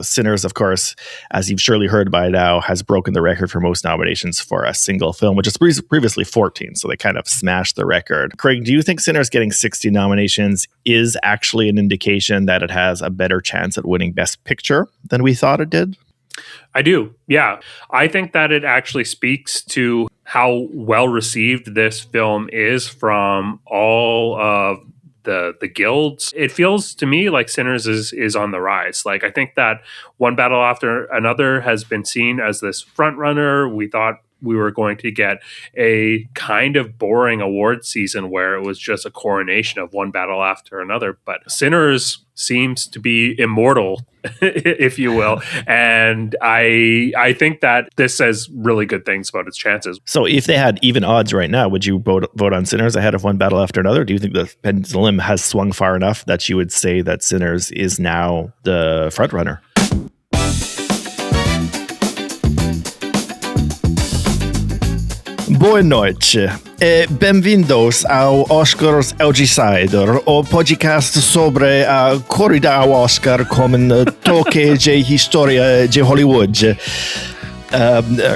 Sinners, of course, as you've surely heard by now, has broken the record for most nominations for a single film, which is previously 14. So they kind of smashed the record. Craig, do you think Sinners getting 60 nominations is actually an indication that it has a better chance at winning Best Picture than we thought it did? I do. Yeah. I think that it actually speaks to how well received this film is from all of the guilds. It feels to me like Sinners is on the rise. Like, I think that One Battle After Another has been seen as this frontrunner. We thought we were going to get a kind of boring award season where it was just a coronation of one battle after another. But Sinners seems to be immortal, if you will. And I think that this says really good things about its chances. So if they had even odds right now, would you vote on Sinners ahead of One Battle After Another? Do you think the pendulum has swung far enough that you would say that Sinners is now the frontrunner? Boa noite e bem-vindos ao Oscars Outsider, o podcast sobre a corrida ao Oscar com toque de história de Hollywood.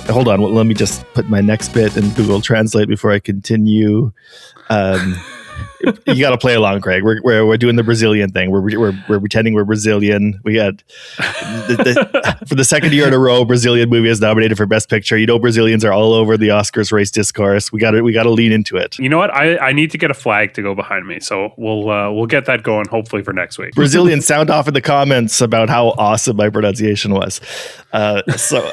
Hold on, let me just put my next bit in Google Translate before I continue. You got to play along, Craig. We're doing the Brazilian thing. We're pretending we're Brazilian. We got for the second year in a row, Brazilian movie is nominated for Best Picture. You know, Brazilians are all over the Oscars race discourse. We got to lean into it. You know what? I need to get a flag to go behind me, so we'll get that going hopefully for next week. Brazilians, sound off in the comments about how awesome my pronunciation was. So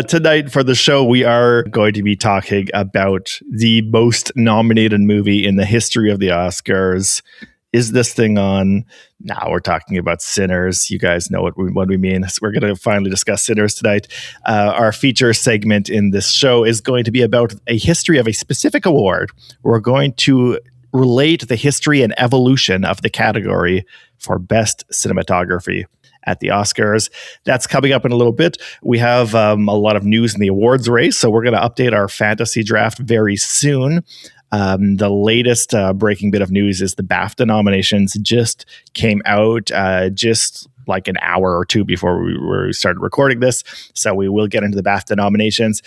tonight for the show, we are going to be talking about the most nominated movie in the history of the Oscars. Is this thing on? Now we're talking about Sinners. You guys know what we mean. So we're going to finally discuss Sinners tonight. Our feature segment in this show is going to be about a history of a specific award. We're going to relate the history and evolution of the category for Best Cinematography at the Oscars. That's coming up in a little bit. We have a lot of news in the awards race, so we're going to update our fantasy draft very soon. The latest breaking bit of news is the BAFTA nominations just came out just like an hour or two before we started recording this. So we will get into the BAFTA nominations.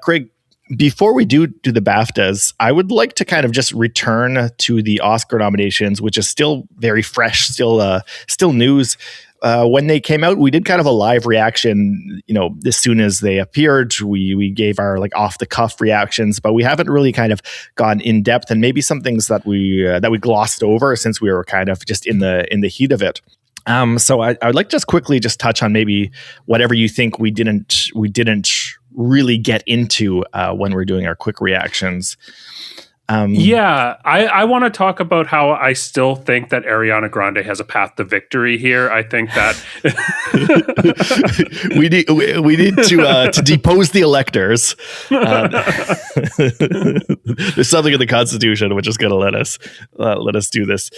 Craig, before we do the BAFTAs, I would like to kind of just return to the Oscar nominations, which is still very fresh, still news. When they came out, we did kind of a live reaction, as soon as they appeared. We gave our like off the cuff reactions, but we haven't really kind of gone in depth, and maybe some things that we glossed over since we were kind of just in the heat of it. So I would like to just quickly just touch on maybe whatever you think we didn't really get into when we're doing our quick reactions. I want to talk about how I still think that Ariana Grande has a path to victory here. I think that we need to depose the electors. There's something in the Constitution which is going to let us do this.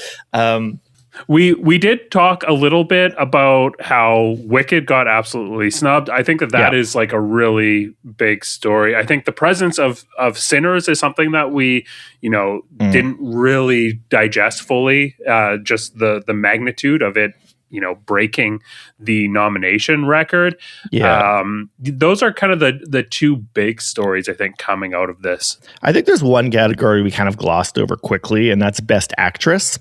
We did talk a little bit about how Wicked got absolutely snubbed. I think that is like a really big story. I think the presence of Sinners is something that we, didn't really digest fully. Just the magnitude of it, breaking the nomination record. Yeah. Those are kind of the two big stories, I think, coming out of this. I think there's one category we kind of glossed over quickly, and that's Best Actress.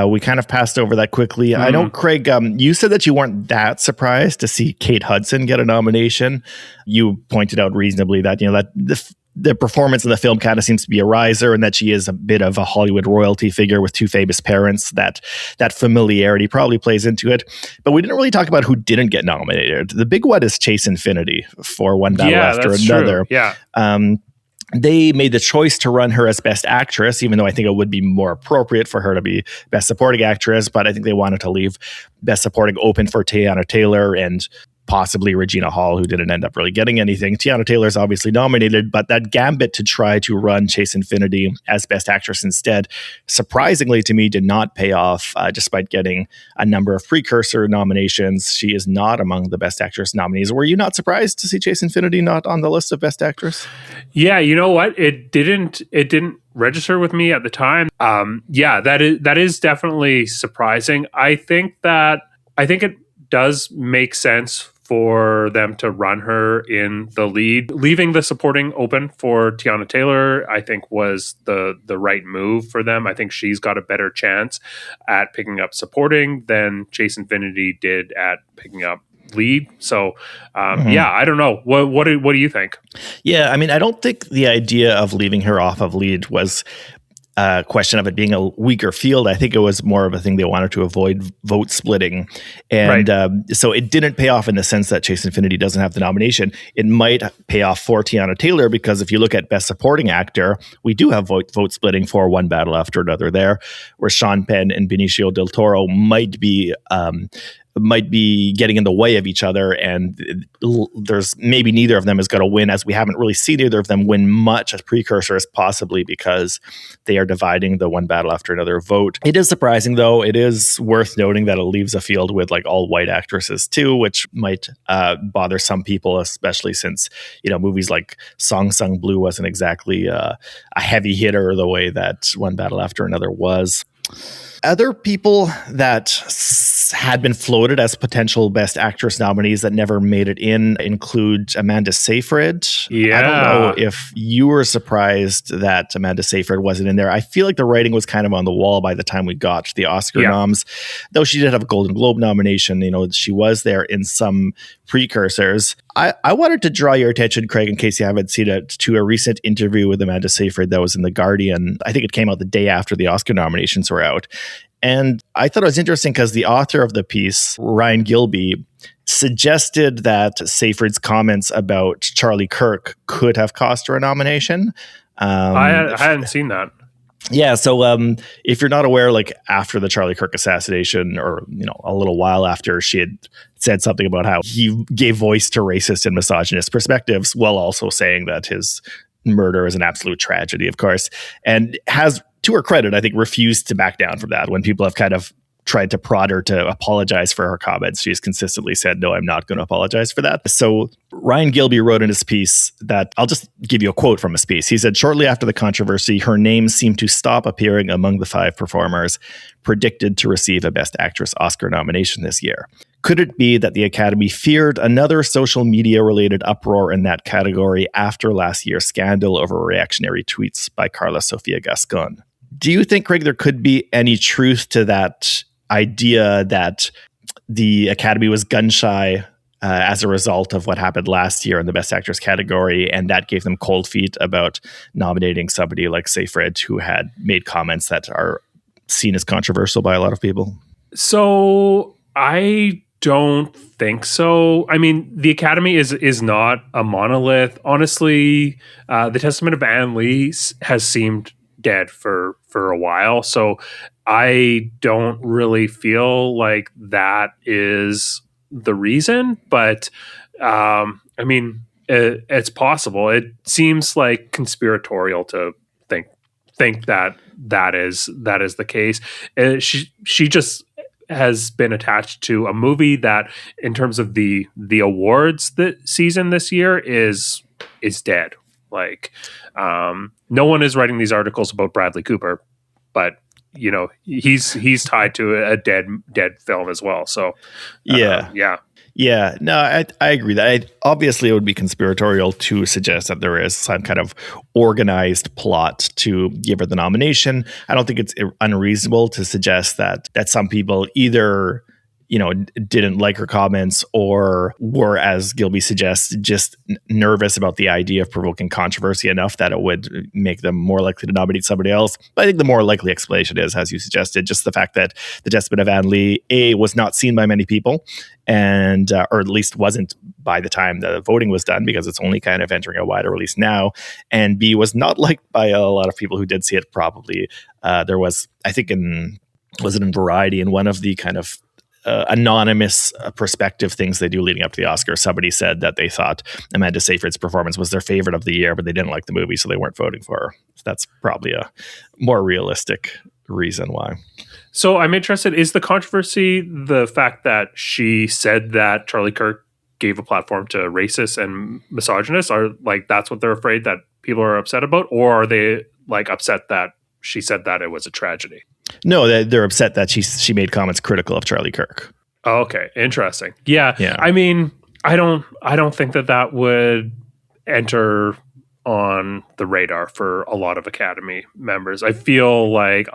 We kind of passed over that quickly. I know, Craig, you said that you weren't that surprised to see Kate Hudson get a nomination. You pointed out reasonably that, that the performance in the film kind of seems to be a riser, and that she is a bit of a Hollywood royalty figure with two famous parents. That familiarity probably plays into it. But we didn't really talk about who didn't get nominated. The big one is Chase Infinity for One Battle After Another. True. Yeah. They made the choice to run her as Best Actress, even though I think it would be more appropriate for her to be Best Supporting Actress. But I think they wanted to leave Best Supporting open for Tiana Taylor and possibly Regina Hall, who didn't end up really getting anything. Tiana Taylor's obviously nominated, but that gambit to try to run Chase Infinity as Best Actress instead, surprisingly to me, did not pay off, despite getting a number of precursor nominations. She is not among the Best Actress nominees. Were you not surprised to see Chase Infinity not on the list of Best Actress? Yeah, you know what? It didn't register with me at the time. That is definitely surprising. I think it does make sense for them to run her in the lead. Leaving the supporting open for Tiana Taylor, I think, was the right move for them. I think she's got a better chance at picking up supporting than Chase Infinity did at picking up lead. So, yeah, I don't know. What do you think? Yeah, I mean, I don't think the idea of leaving her off of lead was a question of it being a weaker field. I think it was more of a thing they wanted to avoid vote splitting. And so it didn't pay off in the sense that Chase Infinity doesn't have the nomination. It might pay off for Tiana Taylor, because if you look at Best Supporting Actor, we do have vote splitting for One Battle After Another there, where Sean Penn and Benicio del Toro might be getting in the way of each other, and there's maybe neither of them is going to win, as we haven't really seen either of them win much as precursors, possibly because they are dividing the One Battle After Another vote. It is surprising, though. It is worth noting that it leaves a field with like all white actresses too, which might bother some people, especially since, you know, movies like Song Sung Blue wasn't exactly a heavy hitter the way that One Battle After Another was. Other people that had been floated as potential Best Actress nominees that never made it in include Amanda Seyfried. Yeah. I don't know if you were surprised that Amanda Seyfried wasn't in there. I feel like the writing was kind of on the wall by the time we got to the Oscar noms. Though she did have a Golden Globe nomination, you know, she was there in some precursors. I wanted to draw your attention, Craig, in case you haven't seen it, to a recent interview with Amanda Seyfried that was in The Guardian. I think it came out the day after the Oscar nominations were out. And I thought it was interesting because the author of the piece, Ryan Gilbey, suggested that Seyfried's comments about Charlie Kirk could have cost her a nomination. I hadn't seen that. Yeah, so if you're not aware, like after the Charlie Kirk assassination, or you know, a little while after, she had said something about how he gave voice to racist and misogynist perspectives, while also saying that his murder is an absolute tragedy, of course, and has, to her credit, I think, refused to back down from that. When people have kind of tried to prod her to apologize for her comments, she's consistently said, no, I'm not going to apologize for that. So Ryan Gilbey wrote in his piece that, I'll just give you a quote from his piece. He said, shortly after the controversy, her name seemed to stop appearing among the 5 performers predicted to receive a Best Actress Oscar nomination this year. Could it be that the Academy feared another social media-related uproar in that category after last year's scandal over reactionary tweets by Carla Sofia Gascon? Do you think, Craig, there could be any truth to that idea that the Academy was gun-shy as a result of what happened last year in the Best Actress category, and that gave them cold feet about nominating somebody like Seyfried, who had made comments that are seen as controversial by a lot of people? So I don't think so. I mean, the Academy is not a monolith. Honestly, the Testament of Anne Lee has seemed dead for a while. So I don't really feel like that is the reason, but I mean, it's possible. It seems like conspiratorial to think that is the case. She just has been attached to a movie that, in terms of the awards that season this year, is dead. Like, no one is writing these articles about Bradley Cooper, but you know, he's tied to a dead film as well. So yeah. No, I agree that obviously it would be conspiratorial to suggest that there is some kind of organized plot to give her the nomination. I don't think it's unreasonable to suggest that some people either, you know, didn't like her comments, or were, as Gilbey suggests, just nervous about the idea of provoking controversy enough that it would make them more likely to nominate somebody else. But I think the more likely explanation is, as you suggested, just the fact that The Testament of Anne Lee, A, was not seen by many people, and or at least wasn't by the time the voting was done, because it's only kind of entering a wider release now, and B, was not liked by a lot of people who did see it. Probably there was, I think, was it in Variety, in one of the kind of anonymous perspective things they do leading up to the Oscars, somebody said that they thought Amanda Seyfried's performance was their favorite of the year, but they didn't like the movie, so they weren't voting for her. So that's probably a more realistic reason why. So I'm interested, is the controversy the fact that she said that Charlie Kirk gave a platform to racists and misogynists? Are like, that's what they're afraid that people are upset about? Or are they like upset that she said that it was a tragedy? No, they're upset that she made comments critical of Charlie Kirk. Oh, okay, interesting. Yeah, Yeah. I mean, I don't think that would enter on the radar for a lot of Academy members. I feel like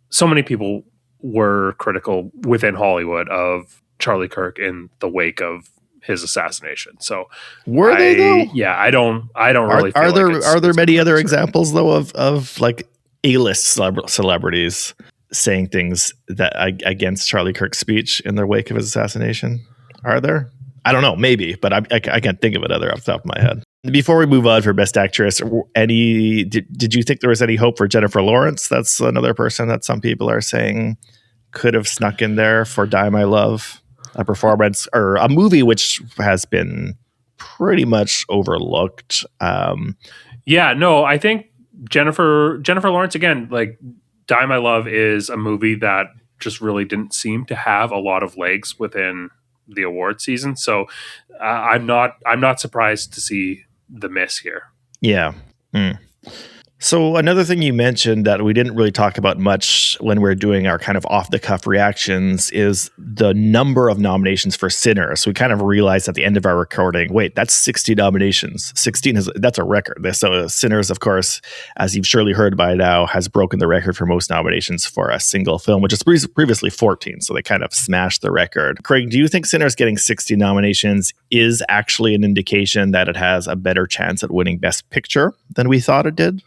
so many people were critical within Hollywood of Charlie Kirk in the wake of his assassination. So Were they though? I don't really Are feel like there it's going many to other register. examples though of like A-list celebrities saying things that against Charlie Kirk's speech in their wake of his assassination? Are there? I don't know, maybe, but I can't think of it other off the top of my head. Before we move on for Best Actress, did you think there was any hope for Jennifer Lawrence? That's another person that some people are saying could have snuck in there for Die My Love, a performance or a movie which has been pretty much overlooked. Yeah, no, I think Jennifer Lawrence again, like Die My Love is a movie that just really didn't seem to have a lot of legs within the award season. So I'm not surprised to see the miss here. Yeah. Mm. So another thing you mentioned that we didn't really talk about much when we're doing our kind of off the cuff reactions is the number of nominations for Sinners. We kind of realized at the end of our recording, wait, that's 60 nominations. 16 that's a record. So Sinners, of course, as you've surely heard by now, has broken the record for most nominations for a single film, which is previously 14. So they kind of smashed the record. Craig, do you think Sinners getting 60 nominations is actually an indication that it has a better chance at winning Best Picture than we thought it did?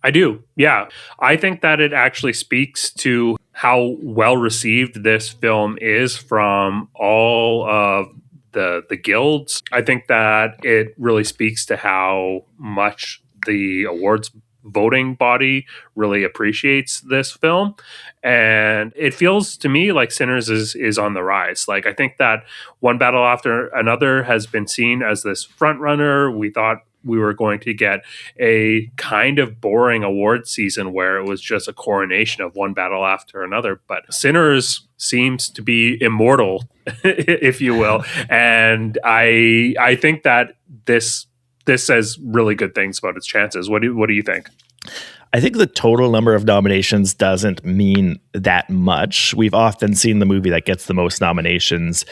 I do. Yeah. I think that it actually speaks to how well received this film is from all of the guilds. I think that it really speaks to how much the awards voting body really appreciates this film. And it feels to me like Sinners is on the rise. Like I think that One Battle After Another has been seen as this front runner. We thought we were going to get a kind of boring award season where it was just a coronation of one battle after another. But Sinners seems to be immortal, if you will. And I think that this says really good things about its chances. What do you think? I think the total number of nominations doesn't mean that much. We've often seen the movie that gets the most nominations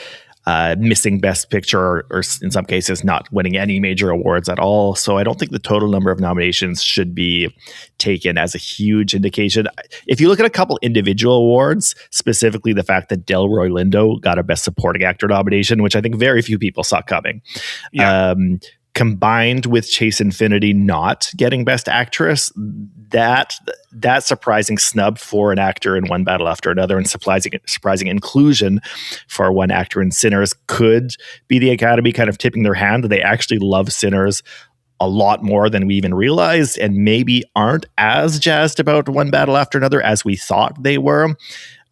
missing Best Picture, or in some cases not winning any major awards at all. So I don't think the total number of nominations should be taken as a huge indication. If you look at a couple individual awards, specifically the fact that Delroy Lindo got a Best Supporting Actor nomination, which I think very few people saw coming. Yeah. Combined with Chase Infinity not getting Best Actress, that surprising snub for an actor in One Battle After Another and surprising inclusion for one actor in Sinners could be the Academy kind of tipping their hand that they actually love Sinners a lot more than we even realized and maybe aren't as jazzed about One Battle After Another as we thought they were.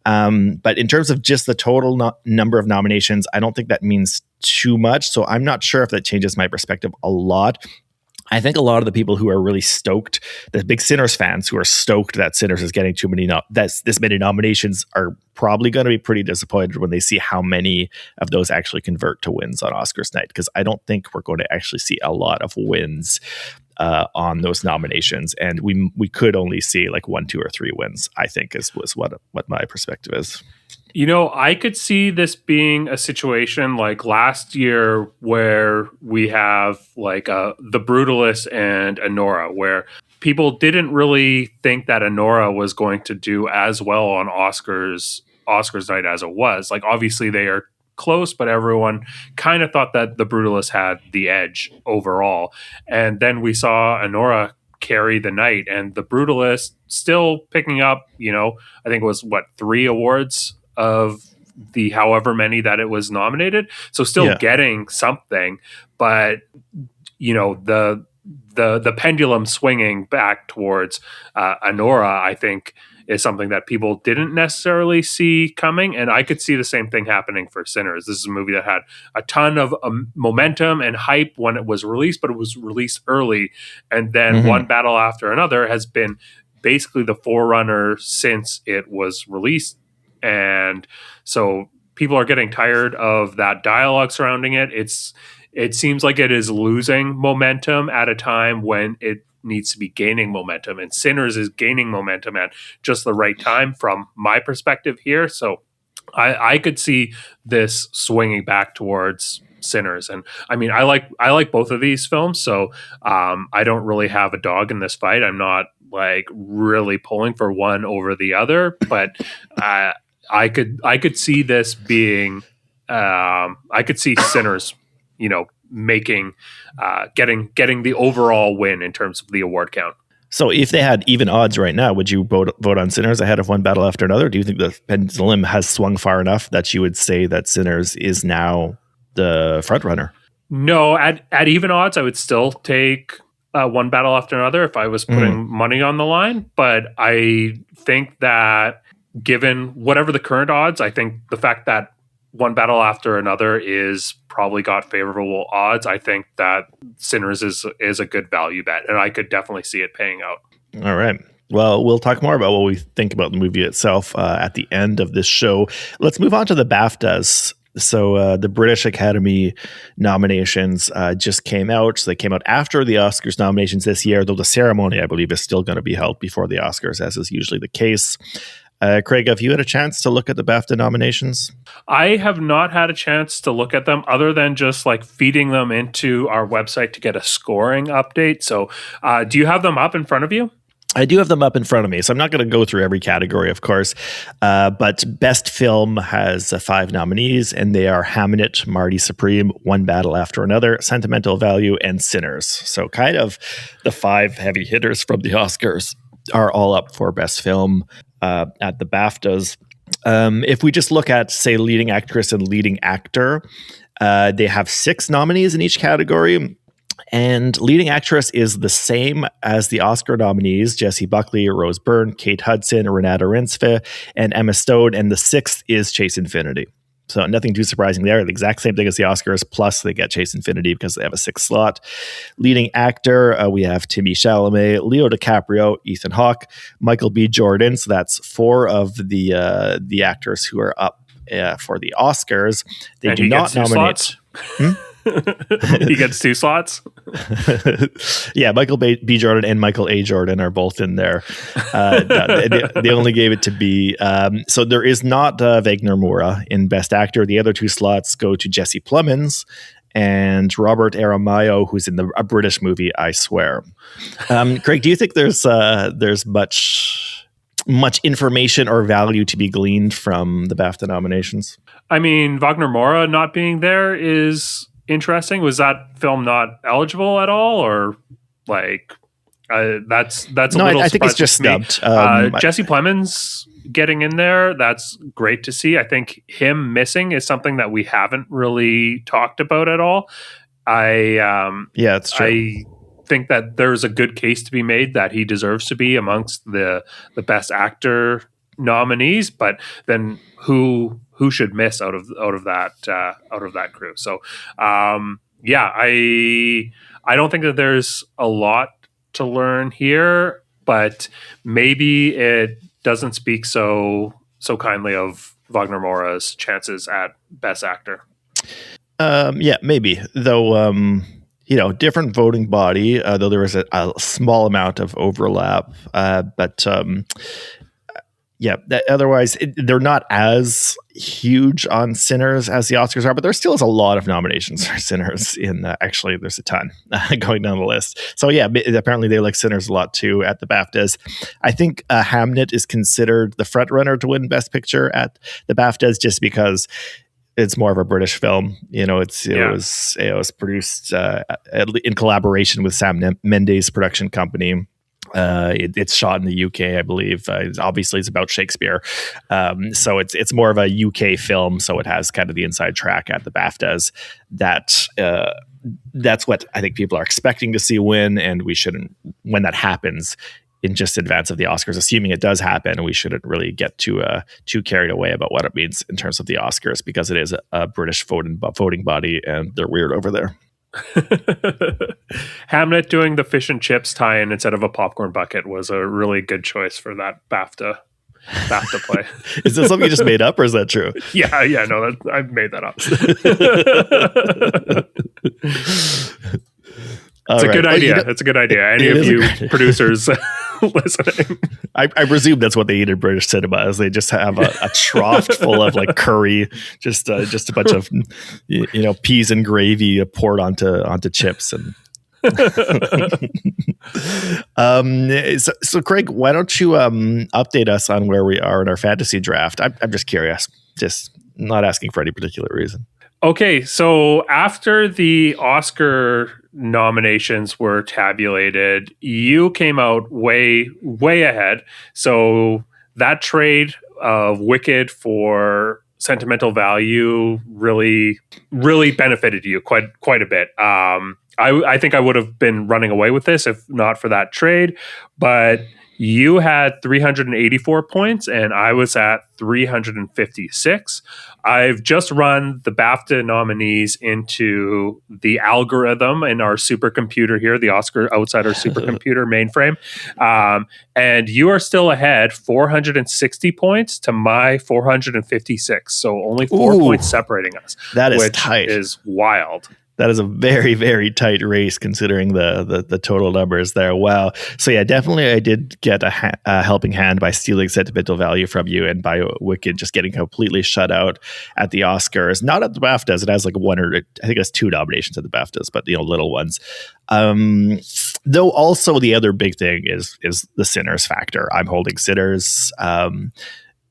But in terms of just the total number of nominations, I don't think that means too much. So I'm not sure if that changes my perspective a lot. I think a lot of the people who are really stoked, the big Sinners fans who are stoked that Sinners is getting this many nominations, are probably going to be pretty disappointed when they see how many of those actually convert to wins on Oscars night, because I don't think we're going to actually see a lot of wins on those nominations, and we could only see like 1, 2, or 3 wins. I think was what my perspective is. You know, I could see this being a situation like last year where we have like The Brutalist and Anora, where people didn't really think that Anora was going to do as well on Oscars night as it was. Like obviously they are close, but everyone kind of thought that The Brutalist had the edge overall. And then we saw Anora carry the night, and The Brutalist still picking up, I think it was 3 awards of the however many that it was nominated. So still getting something, but the pendulum swinging back towards Anora, I think, is something that people didn't necessarily see coming. And I could see the same thing happening for Sinners. This is a movie that had a ton of momentum and hype when it was released, but it was released early. And then One Battle After Another has been basically the forerunner since it was released. And so people are getting tired of that dialogue surrounding it. It seems like it is losing momentum at a time when it needs to be gaining momentum, and Sinners is gaining momentum at just the right time from my perspective here. So I could see this swinging back towards Sinners. And I mean, I like both of these films, so I don't really have a dog in this fight. I'm not like really pulling for one over the other, but I could see this being I could see Sinners, making getting the overall win in terms of the award count. So if they had even odds right now, would you vote on Sinners ahead of One Battle After Another? Do you think the pendulum has swung far enough that you would say that Sinners is now the front runner? No, at even odds, I would still take One Battle After Another if I was putting money on the line. But I think that given whatever the current odds, I think the fact that One Battle After Another is probably got favorable odds, I think that Sinners is a good value bet, and I could definitely see it paying out. All right. Well, we'll talk more about what we think about the movie itself at the end of this show. Let's move on to the BAFTAs. So the British Academy nominations just came out. So they came out after the Oscars nominations this year, though the ceremony, I believe, is still going to be held before the Oscars, as is usually the case. Craig, have you had a chance to look at the BAFTA nominations? I have not had a chance to look at them other than just like feeding them into our website to get a scoring update. So do you have them up in front of you? I do have them up in front of me, so I'm not going to go through every category, of course. But Best Film has 5 nominees, and they are Hamnet, Marty Supreme, One Battle After Another, Sentimental Value, and Sinners. So kind of the 5 heavy hitters from the Oscars are all up for Best Film at the BAFTAs. If we just look at, say, leading actress and leading actor, they have 6 nominees in each category. And leading actress is the same as the Oscar nominees: Jessie Buckley, Rose Byrne, Kate Hudson, Renata Rensfe, and Emma Stone. And the 6th is Chase Infinity. So nothing too surprising there. The exact same thing as the Oscars, plus they get Chase Infinity because they have a 6th slot. Leading actor, we have Timothée Chalamet, Leo DiCaprio, Ethan Hawke, Michael B. Jordan. So that's 4 of the actors who are up for the Oscars. They do not nominate. He gets 2 slots. Yeah, Michael B. Jordan and Michael A. Jordan are both in there. They only gave it to B. So there is not Wagner Moura in Best Actor. The other 2 slots go to Jesse Plemons and Robert Aramayo, who's in a British movie, I Swear. Craig, do you think there's much information or value to be gleaned from the BAFTA nominations? I mean, Wagner Moura not being there is interesting. Was that film not eligible at all, or like that's a little? I think it's just snubbed. Jesse Plemons getting in there, that's great to see. I think him missing is something that we haven't really talked about at all. It's true. I think that there's a good case to be made that he deserves to be amongst the Best Actor nominees, but then who should miss out of that crew? So I don't think that there's a lot to learn here, but maybe it doesn't speak so kindly of Wagner Moura's chances at Best Actor. Maybe, though. Different voting body, though there is a small amount of overlap, but otherwise they're not as huge on Sinners as the Oscars are, but there still is a lot of nominations for Sinners actually there's a ton going down the list. So apparently they like Sinners a lot too at the BAFTAs. I think Hamnet is considered the front runner to win Best Picture at the BAFTAs just because it's more of a British film. It was produced in collaboration with Sam Mendes' production company. It's shot in the UK, I believe. Obviously, it's about Shakespeare, so it's more of a UK film. So it has kind of the inside track at the BAFTAs. That's what I think people are expecting to see win, and we shouldn't, when that happens, in just advance of the Oscars, assuming it does happen, we shouldn't really get too carried away about what it means in terms of the Oscars, because it is a British voting body, and they're weird over there. Hamnet doing the fish and chips tie-in instead of a popcorn bucket was a really good choice for that BAFTA play. Is this something you just made up, or is that true? Yeah, no, I made that up. It's a good idea. It's a good idea. Any of you producers listening. I presume that's what they eat in British cinema, is they just have a trough full of like curry, just a bunch of peas and gravy poured onto chips. And so Craig, why don't you update us on where we are in our fantasy draft? I'm just curious, just not asking for any particular reason. Okay, so after the Oscar nominations were tabulated, you came out way ahead. So that trade of Wicked for Sentimental Value really benefited you quite a bit. I think I would have been running away with this if not for that trade, but you had 384 points and I was at 356. I've just run the BAFTA nominees into the algorithm in our supercomputer here, the Oscar Outsider supercomputer mainframe. And you are still ahead 460 points to my 456. So only 4 points separating us. That is which tight. Is wild. That is a very, very tight race considering the total numbers there. Wow. So yeah, definitely I did get a helping hand by stealing Sentimental Value from you, and by Wicked just getting completely shut out at the Oscars. Not at the BAFTAs. It has like I think it has 2 nominations at the BAFTAs, but little ones. Though also the other big thing is the Sinners factor. I'm holding Sinners.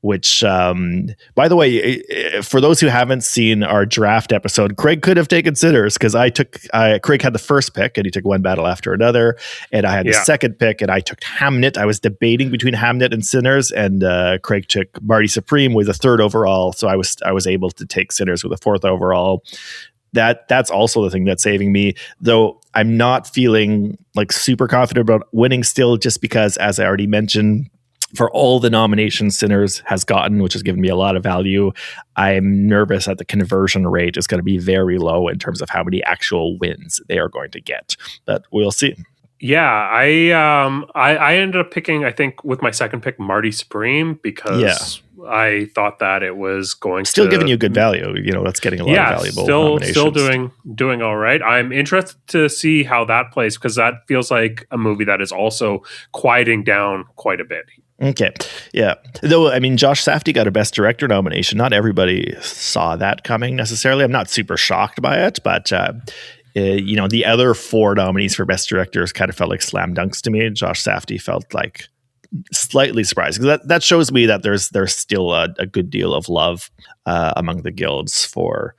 Which, by the way, for those who haven't seen our draft episode, Craig could have taken Sinners because Craig had the first pick and he took one battle after another, and I had the second pick and I took Hamnet. I was debating between Hamnet and Sinners, and Craig took Marty Supreme with a 3rd overall, so I was able to take Sinners with a 4th overall. That's also the thing that's saving me, though I'm not feeling like super confident about winning still, just because, as I already mentioned, for all the nominations Sinners has gotten, which has given me a lot of value, I'm nervous that the conversion rate is going to be very low in terms of how many actual wins they are going to get. But we'll see. Yeah, I ended up picking, I think, with my second pick, Marty Supreme, because I thought that it was going still giving you good value. That's getting a lot of valuable nominations. Still doing all right. I'm interested to see how that plays, because that feels like a movie that is also quieting down quite a bit. Okay. Yeah. Though, I mean, Josh Safdie got a Best Director nomination. Not everybody saw that coming necessarily. I'm not super shocked by it, but the other 4 nominees for Best Directors kind of felt like slam dunks to me. Josh Safdie felt like slightly surprised, because that shows me that there's still a good deal of love among the guilds for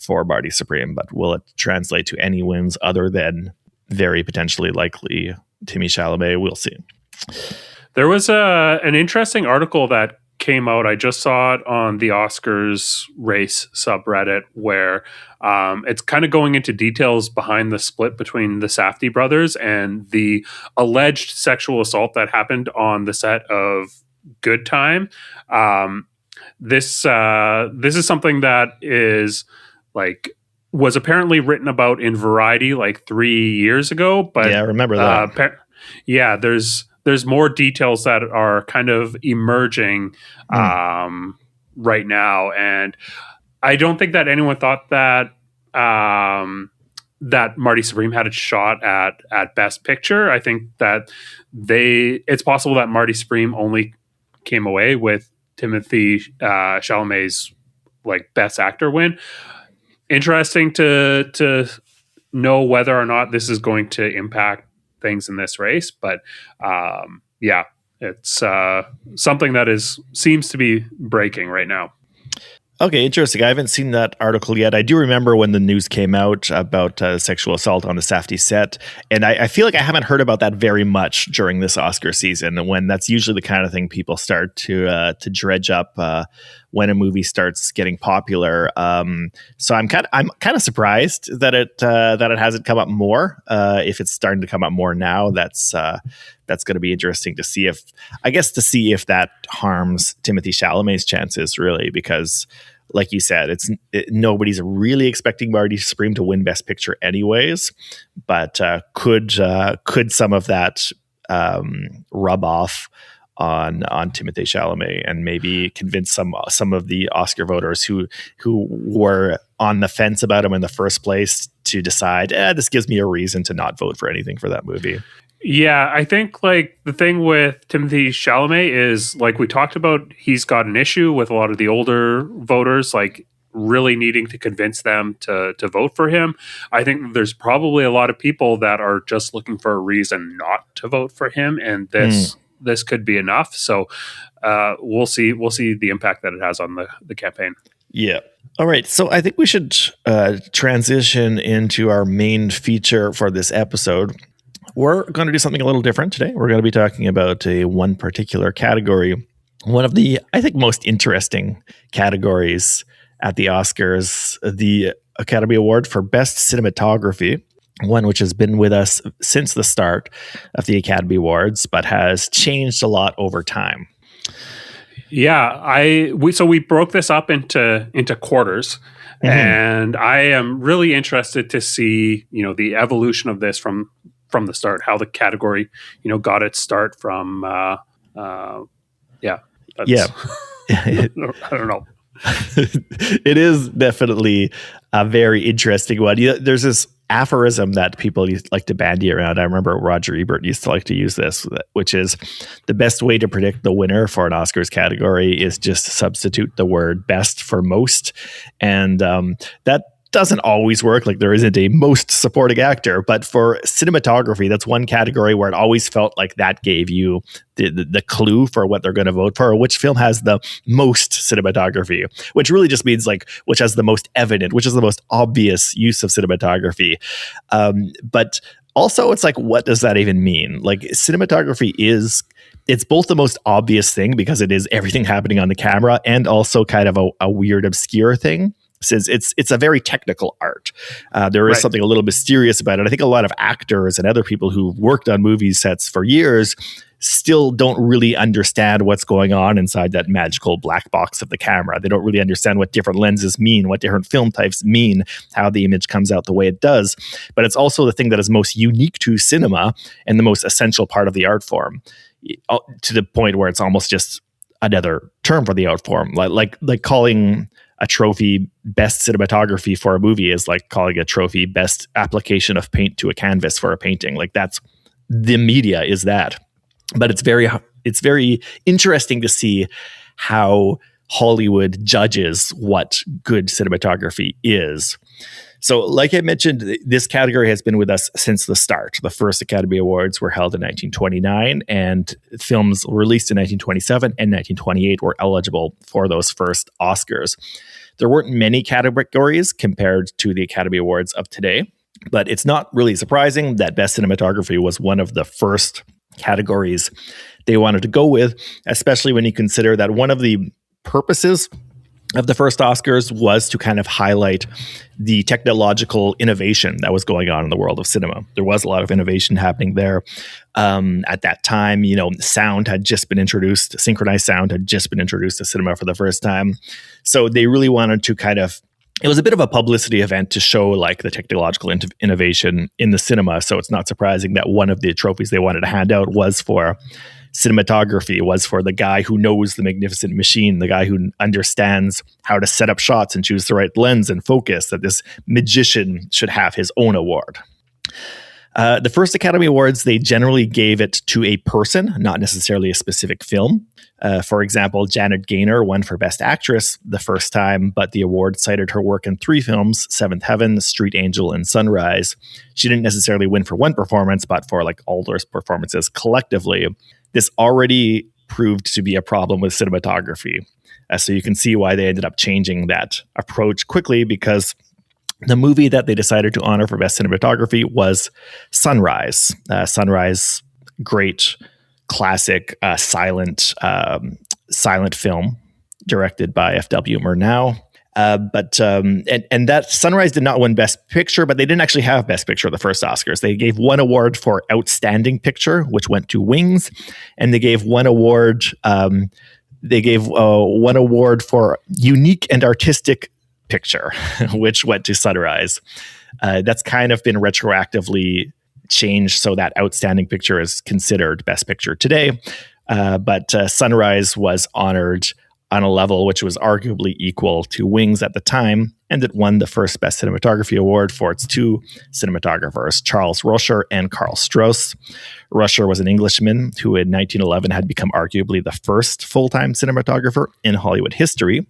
Marty Supreme. But will it translate to any wins other than very potentially likely Timmy Chalamet? We'll see. There was an interesting article that came out. I just saw it on the Oscars race subreddit, where it's kind of going into details behind the split between the Safdie brothers and the alleged sexual assault that happened on the set of Good Time. This is something that is was apparently written about in Variety 3 years ago. But yeah, I remember that. There's more details that are kind of emerging right now, and I don't think that anyone thought that that Marty Supreme had a shot at Best Picture. I think that it's possible that Marty Supreme only came away with Timothy Chalamet's Best Actor win. Interesting to know whether or not this is going to impact things in this race, but it's something that seems to be breaking right now. Okay, interesting. I haven't seen that article yet. I do remember when the news came out about sexual assault on the Safdie set, and I feel like I haven't heard about that very much during this Oscar season, when that's usually the kind of thing people start to dredge up when a movie starts getting popular. So I'm kind of surprised that it hasn't come up more. If it's starting to come up more now, that's going to be interesting to see if that harms Timothy Chalamet's chances, really, because, like you said, nobody's really expecting Marty Supreme to win Best Picture anyways. But could some of that rub off on Timothée Chalamet and maybe convince some of the Oscar voters who were on the fence about him in the first place to decide, this gives me a reason to not vote for anything for that movie? Yeah, I think like the thing with Timothy Chalamet is like we talked about, he's got an issue with a lot of the older voters, like really needing to convince them to vote for him. I think there's probably a lot of people that are just looking for a reason not to vote for him, and this could be enough. So we'll see the impact that it has on the campaign. Yeah. All right. So I think we should transition into our main feature for this episode. We're going to do something a little different today. We're going to be talking about one particular category, one of the, I think, most interesting categories at the Oscars, the Academy Award for Best Cinematography, one which has been with us since the start of the Academy Awards, but has changed a lot over time. Yeah, we broke this up into quarters, and I am really interested to see, you know, the evolution of this from the start, how the category, you know, got its start from. I don't know. It is definitely a very interesting one. There's this aphorism that people like to bandy around. I remember Roger Ebert used to like to use this, which is the best way to predict the winner for an Oscars category is just to substitute the word best for most. And that doesn't always work. Like there isn't a most supporting actor, but for cinematography, that's one category where it always felt like that gave you the clue for what they're going to vote for, or which film has the most cinematography, which really just means like which has the most evident, which is the most obvious use of cinematography. But also it's like, what does that even mean? Like cinematography it's both the most obvious thing because it is everything happening on the camera, and also kind of a weird, obscure thing. Since it's a very technical art. There is something a little mysterious about it. I think a lot of actors and other people who've worked on movie sets for years still don't really understand what's going on inside that magical black box of the camera. They don't really understand what different lenses mean, what different film types mean, how the image comes out the way it does. But it's also the thing that is most unique to cinema and the most essential part of the art form, to the point where it's almost just another term for the art form. Like calling a trophy best cinematography for a movie is like calling a trophy best application of paint to a canvas for a painting. Like that's the media is that. But it's very interesting to see how Hollywood judges what good cinematography is. So like I mentioned, this category has been with us since the start. The first Academy Awards were held in 1929, and films released in 1927 and 1928 were eligible for those first Oscars. There weren't many categories compared to the Academy Awards of today, but it's not really surprising that Best Cinematography was one of the first categories they wanted to go with, especially when you consider that one of the purposes of the first Oscars was to kind of highlight the technological innovation that was going on in the world of cinema. There was a lot of innovation happening there. At that time, you know, sound had just been introduced, synchronized sound had just been introduced to cinema for the first time. So they really wanted to it was a bit of a publicity event to show like the technological innovation in the cinema. So it's not surprising that one of the trophies they wanted to hand out was for cinematography, was for the guy who knows the magnificent machine, the guy who understands how to set up shots and choose the right lens and focus, that this magician should have his own award. The first Academy Awards, they generally gave it to a person, not necessarily a specific film. For example, Janet Gaynor won for Best Actress the first time, but the award cited her work in 3 films, Seventh Heaven, Street Angel, and Sunrise. She didn't necessarily win for one performance, but for like all those performances collectively. This already proved to be a problem with cinematography. So you can see why they ended up changing that approach quickly, because the movie that they decided to honor for Best Cinematography was Sunrise. Sunrise, great classic silent film directed by F.W. Murnau. But that Sunrise did not win Best Picture, but they didn't actually have Best Picture at the first Oscars. They gave one award for Outstanding Picture, which went to Wings, and they gave one award. One award for Unique and Artistic Picture, which went to Sunrise. That's kind of been retroactively changed so that Outstanding Picture is considered Best Picture today. But Sunrise was honored on a level which was arguably equal to Wings at the time, and it won the first Best Cinematography Award for its two cinematographers, Charles Roscher and Karl Strauss. Roscher was an Englishman who in 1911 had become arguably the first full-time cinematographer in Hollywood history.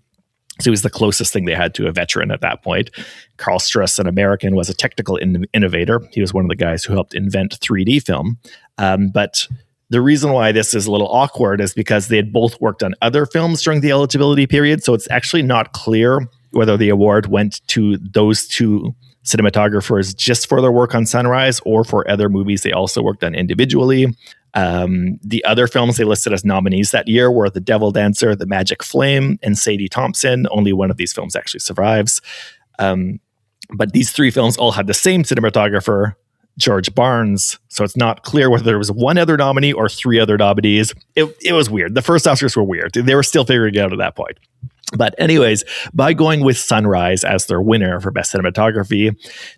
So he was the closest thing they had to a veteran at that point. Karl Strauss, an American, was a technical innovator. He was one of the guys who helped invent 3D film. But the reason why this is a little awkward is because they had both worked on other films during the eligibility period. So it's actually not clear whether the award went to those two cinematographers just for their work on Sunrise or for other movies they also worked on individually. The other films they listed as nominees that year were The Devil Dancer, The Magic Flame, and Sadie Thompson. Only one of these films actually survives. But these three films all had the same cinematographer, George Barnes. So it's not clear whether there was one other nominee or three other nominees. It was weird. The first Oscars were weird. They were still figuring it out at that point. But anyways, by going with Sunrise as their winner for Best Cinematography,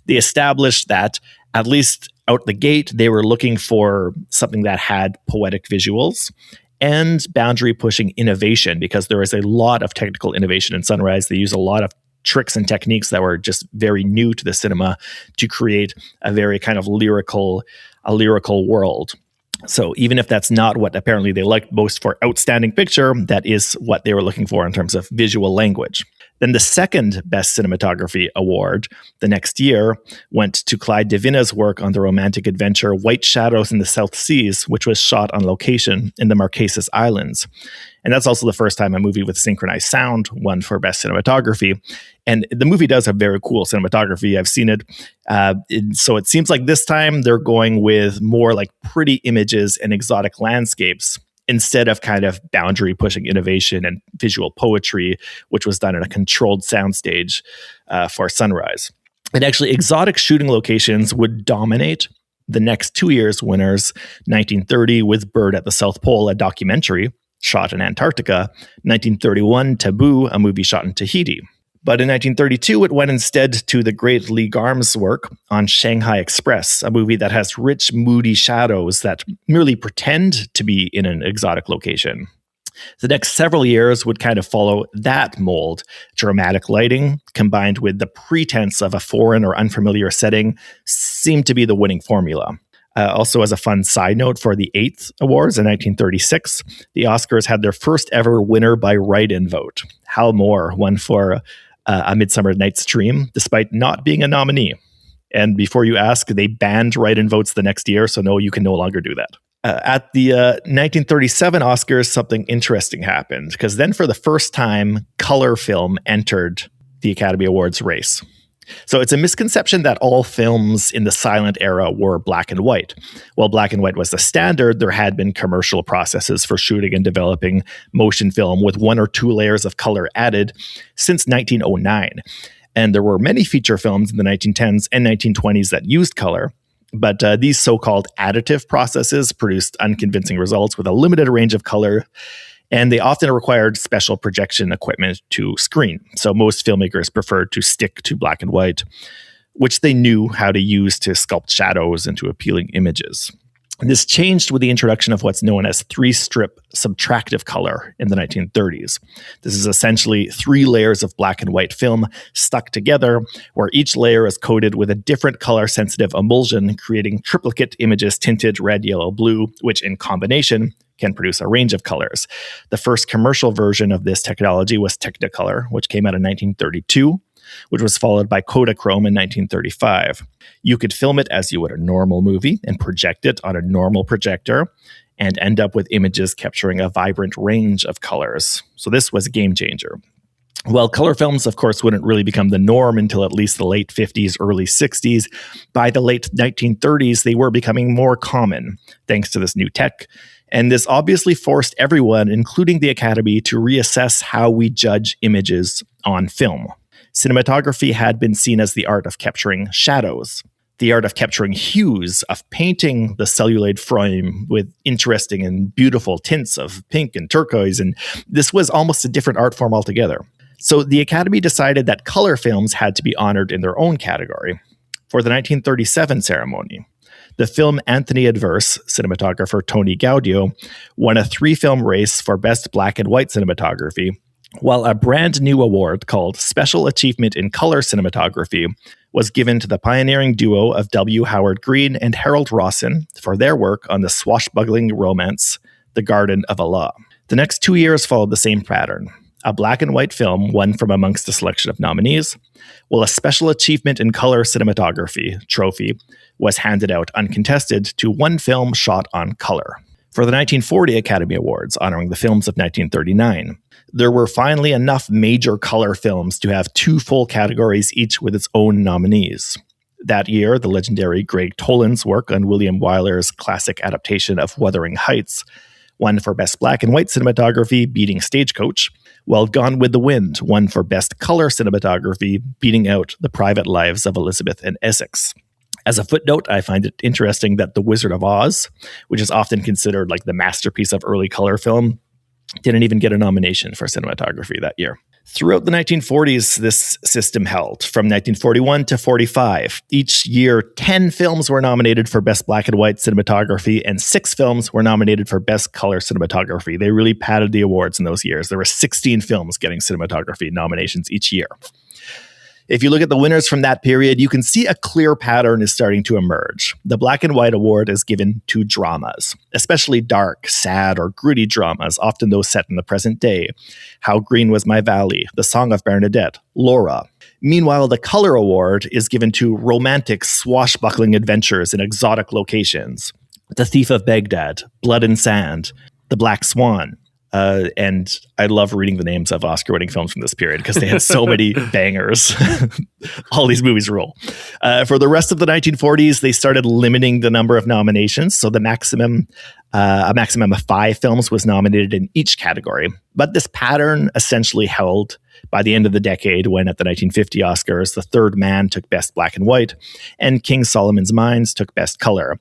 they established that at least out the gate, they were looking for something that had poetic visuals and boundary-pushing innovation, because there is a lot of technical innovation in Sunrise. They use a lot of tricks and techniques that were just very new to the cinema to create a very kind of lyrical world. So even if that's not what apparently they liked most for outstanding picture, that is what they were looking for in terms of visual language. Then the second Best Cinematography award the next year went to Clyde Divina's work on the romantic adventure White Shadows in the South Seas, which was shot on location in the Marquesas Islands. And that's also the first time a movie with synchronized sound won for Best Cinematography. And the movie does have very cool cinematography. I've seen it. So it seems like this time they're going with more like pretty images and exotic landscapes instead of kind of boundary pushing innovation and visual poetry, which was done in a controlled soundstage for Sunrise. And actually, exotic shooting locations would dominate the next 2 years' winners. 1930 with Bird at the South Pole, a documentary shot in Antarctica. 1931, Taboo, a movie shot in Tahiti. But in 1932, it went instead to the great Lee Garm's work on Shanghai Express, a movie that has rich, moody shadows that merely pretend to be in an exotic location. The next several years would kind of follow that mold. Dramatic lighting combined with the pretense of a foreign or unfamiliar setting seemed to be the winning formula. Also, as a fun side note, for the 8th Awards in 1936, the Oscars had their first ever winner by write-in vote. Hal Moore won for A Midsummer Night's Dream, despite not being a nominee. And before you ask, they banned write-in votes the next year, so no, you can no longer do that. At the 1937 Oscars, something interesting happened, because then for the first time, color film entered the Academy Awards race. So it's a misconception that all films in the silent era were black and white. While black and white was the standard, there had been commercial processes for shooting and developing motion film with 1 or 2 layers of color added since 1909. And there were many feature films in the 1910s and 1920s that used color. But these so-called additive processes produced unconvincing results with a limited range of color, and they often required special projection equipment to screen. So most filmmakers preferred to stick to black and white, which they knew how to use to sculpt shadows into appealing images. And this changed with the introduction of what's known as 3-strip subtractive color in the 1930s. This is essentially 3 layers of black and white film stuck together, where each layer is coated with a different color-sensitive emulsion, creating triplicate images tinted red, yellow, blue, which in combination can produce a range of colors. The first commercial version of this technology was Technicolor, which came out in 1932, which was followed by Kodachrome in 1935. You could film it as you would a normal movie and project it on a normal projector and end up with images capturing a vibrant range of colors. So this was a game changer. Well, color films, of course, wouldn't really become the norm until at least the late 50s, early 60s. By the late 1930s, they were becoming more common thanks to this new tech. And this obviously forced everyone, including the Academy, to reassess how we judge images on film. Cinematography had been seen as the art of capturing shadows, the art of capturing hues, of painting the celluloid frame with interesting and beautiful tints of pink and turquoise, and this was almost a different art form altogether. So the Academy decided that color films had to be honored in their own category. For the 1937 ceremony, the film Anthony Adverse, cinematographer Tony Gaudio, won a 3-film race for Best Black and White Cinematography, while a brand new award called Special Achievement in Color Cinematography was given to the pioneering duo of W. Howard Green and Harold Rawson for their work on the swashbuckling romance, The Garden of Allah. The next 2 years followed the same pattern. A black and white film won from amongst a selection of nominees, while a Special Achievement in Color Cinematography trophy was handed out uncontested to one film shot on color. For the 1940 Academy Awards, honoring the films of 1939, there were finally enough major color films to have 2 full categories, each with its own nominees. That year, the legendary Greg Toland's work on William Wyler's classic adaptation of Wuthering Heights won for Best Black and White Cinematography, beating Stagecoach, while Gone with the Wind won for Best Color Cinematography, beating out The Private Lives of Elizabeth and Essex. As a footnote, I find it interesting that The Wizard of Oz, which is often considered like the masterpiece of early color film, didn't even get a nomination for cinematography that year. Throughout the 1940s, this system held. From 1941 to 45, each year, 10 films were nominated for Best Black and White Cinematography, and 6 films were nominated for Best Color Cinematography. They really padded the awards in those years. There were 16 films getting cinematography nominations each year. If you look at the winners from that period, you can see a clear pattern is starting to emerge. The Black and White Award is given to dramas, especially dark, sad, or gritty dramas, often those set in the present day. How Green Was My Valley, The Song of Bernadette, Laura. Meanwhile, the Color Award is given to romantic, swashbuckling adventures in exotic locations. The Thief of Baghdad, Blood and Sand, The Black Swan. And I love reading the names of Oscar-winning films from this period because they had so many bangers. All these movies rule. For the rest of the 1940s, they started limiting the number of nominations. So a maximum of 5 films was nominated in each category. But this pattern essentially held by the end of the decade, when at the 1950 Oscars, The Third Man took Best Black and White, and King Solomon's Mines took Best Color.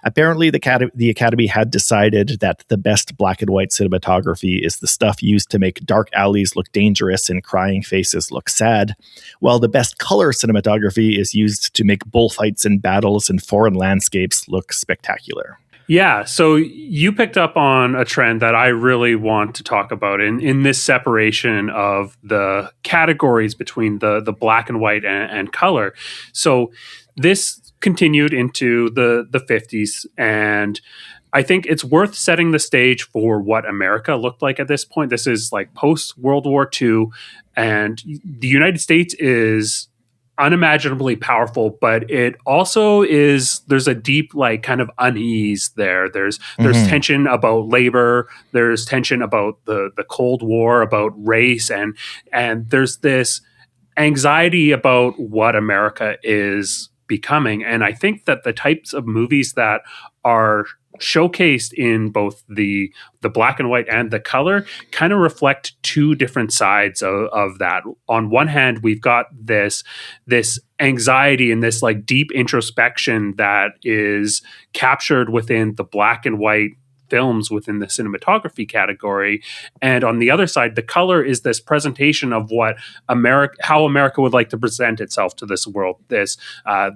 Apparently, the Academy had decided that the best black and white cinematography is the stuff used to make dark alleys look dangerous and crying faces look sad, while the best color cinematography is used to make bullfights and battles and foreign landscapes look spectacular. Yeah, so you picked up on a trend that I really want to talk about in this separation of the categories between the black and white and color. So this continued into the 50s, and I think it's worth setting the stage for what America looked like at this point. This is like post-World War II, and the United States is unimaginably powerful, but it also is, there's a deep like kind of unease there. There's tension about labor, there's tension about the Cold War, about race, and there's this anxiety about what America is becoming. And I think that the types of movies that are showcased in both the black and white and the color kind of reflect 2 different sides of that. On one hand, we've got this anxiety and this like deep introspection that is captured within the black and white films within the cinematography category, and on the other side, the color is this presentation of what how America would like to present itself to this world, this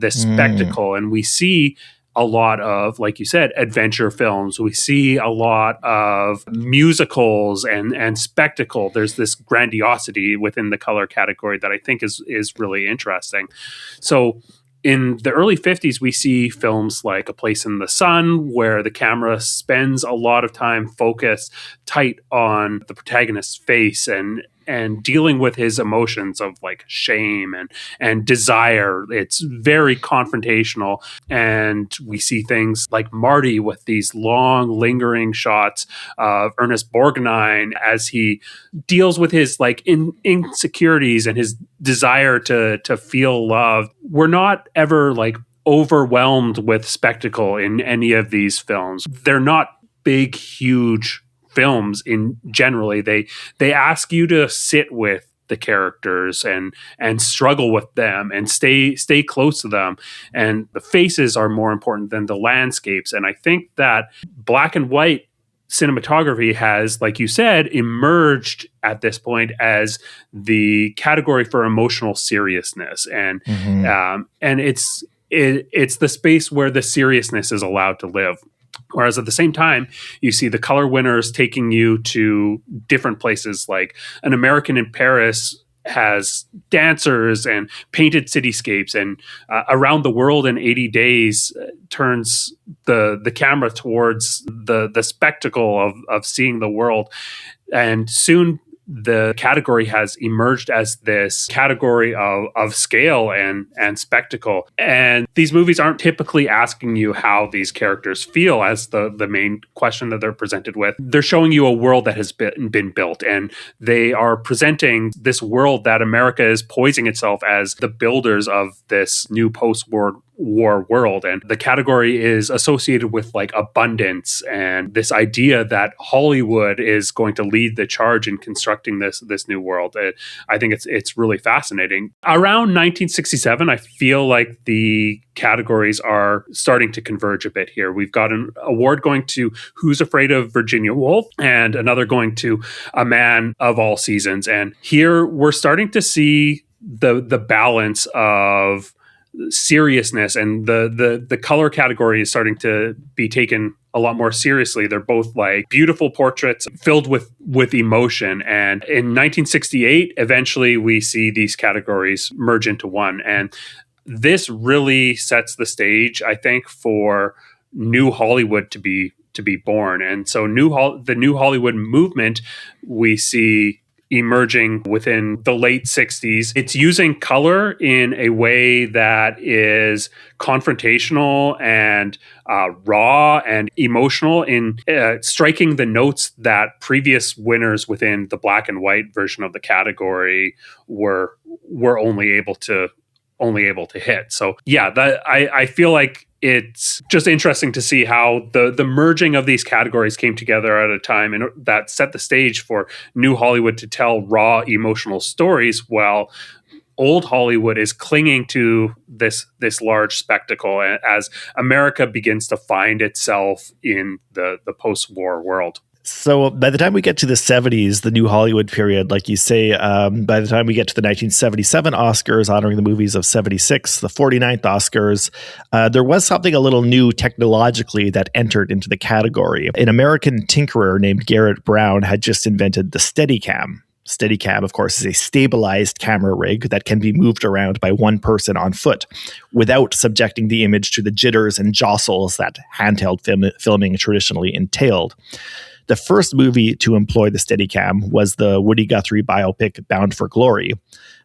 spectacle. And we see a lot of, like you said, adventure films. We see a lot of musicals and spectacle. There's this grandiosity within the color category that I think is really interesting. So in the early 50s, we see films like A Place in the Sun, where the camera spends a lot of time focused tight on the protagonist's face and dealing with his emotions of like shame and desire. It's very confrontational. And we see things like Marty with these long lingering shots of Ernest Borgnine as he deals with his like insecurities and his desire to feel loved. We're not ever like overwhelmed with spectacle in any of these films. They're not big, huge films in generally. They ask you to sit with the characters and struggle with them and stay close to them, and the faces are more important than the landscapes. And I think that black and white cinematography has, like you said, emerged at this point as the category for emotional seriousness, and and it's the space where the seriousness is allowed to live. Whereas at the same time, you see the color winners taking you to different places, like An American in Paris has dancers and painted cityscapes, and Around the World in 80 Days turns the camera towards the spectacle of seeing the world. And soon the category has emerged as this category of scale and spectacle. And these movies aren't typically asking you how these characters feel as the main question that they're presented with. They're showing you a world that has been built, and they are presenting this world that America is poising itself as the builders of this new post-war world. And the category is associated with like abundance and this idea that Hollywood is going to lead the charge in constructing this new world. I think it's really fascinating. Around 1967, I feel like the categories are starting to converge a bit here. We've got an award going to Who's Afraid of Virginia Woolf, and another going to A Man of All Seasons. And here we're starting to see the balance of seriousness, and the color category is starting to be taken a lot more seriously. They're both like beautiful portraits filled with emotion. And in 1968, eventually we see these categories merge into one. And this really sets the stage, I think, for new Hollywood to be born. And so the new Hollywood movement we see emerging within the late 60s. It's using color in a way that is confrontational and raw and emotional, in striking the notes that previous winners within the black and white version of the category were only able to hit. So yeah, I feel like it's just interesting to see how the merging of these categories came together at a time and that set the stage for new Hollywood to tell raw emotional stories, while old Hollywood is clinging to this large spectacle as America begins to find itself in the post-war world. So by the time we get to the 70s, the new Hollywood period, like you say, by the time we get to the 1977 Oscars honoring the movies of 76, the 49th Oscars, there was something a little new technologically that entered into the category. An American tinkerer named Garrett Brown had just invented the Steadicam. Steadicam, of course, is a stabilized camera rig that can be moved around by one person on foot without subjecting the image to the jitters and jostles that handheld filming traditionally entailed. The first movie to employ the Steadicam was the Woody Guthrie biopic Bound for Glory,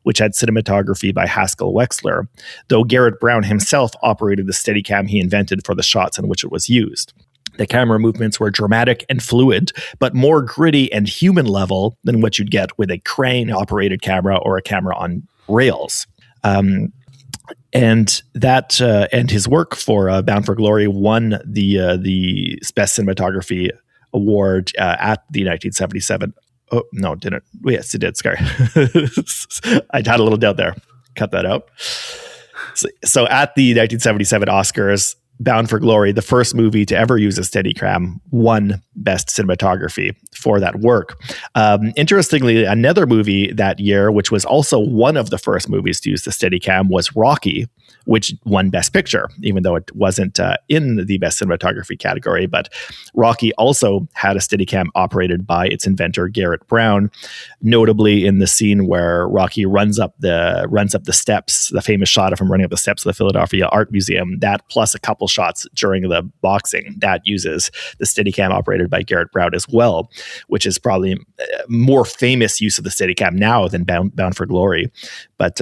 which had cinematography by Haskell Wexler, though Garrett Brown himself operated the Steadicam he invented for the shots in which it was used. The camera movements were dramatic and fluid, but more gritty and human level than what you'd get with a crane-operated camera or a camera on rails. And his work for Bound for Glory won the Best Cinematography award at the 1977. Oh, no, it didn't. Yes, it did. Sorry. I had a little doubt there. Cut that out. So at the 1977 Oscars, Bound for Glory, the first movie to ever use a Steadicam, won Best Cinematography for that work. Interestingly, another movie that year, which was also one of the first movies to use the Steadicam, was Rocky, which won Best Picture, even though it wasn't in the Best Cinematography category. But Rocky also had a Steadicam operated by its inventor, Garrett Brown, notably in the scene where Rocky runs up the steps, the famous shot of him running up the steps of the Philadelphia Art Museum. That plus a couple shots during the boxing that uses the Steadicam operated by Garrett Brown as well, which is probably more famous use of the Steadicam now than Bound for Glory. But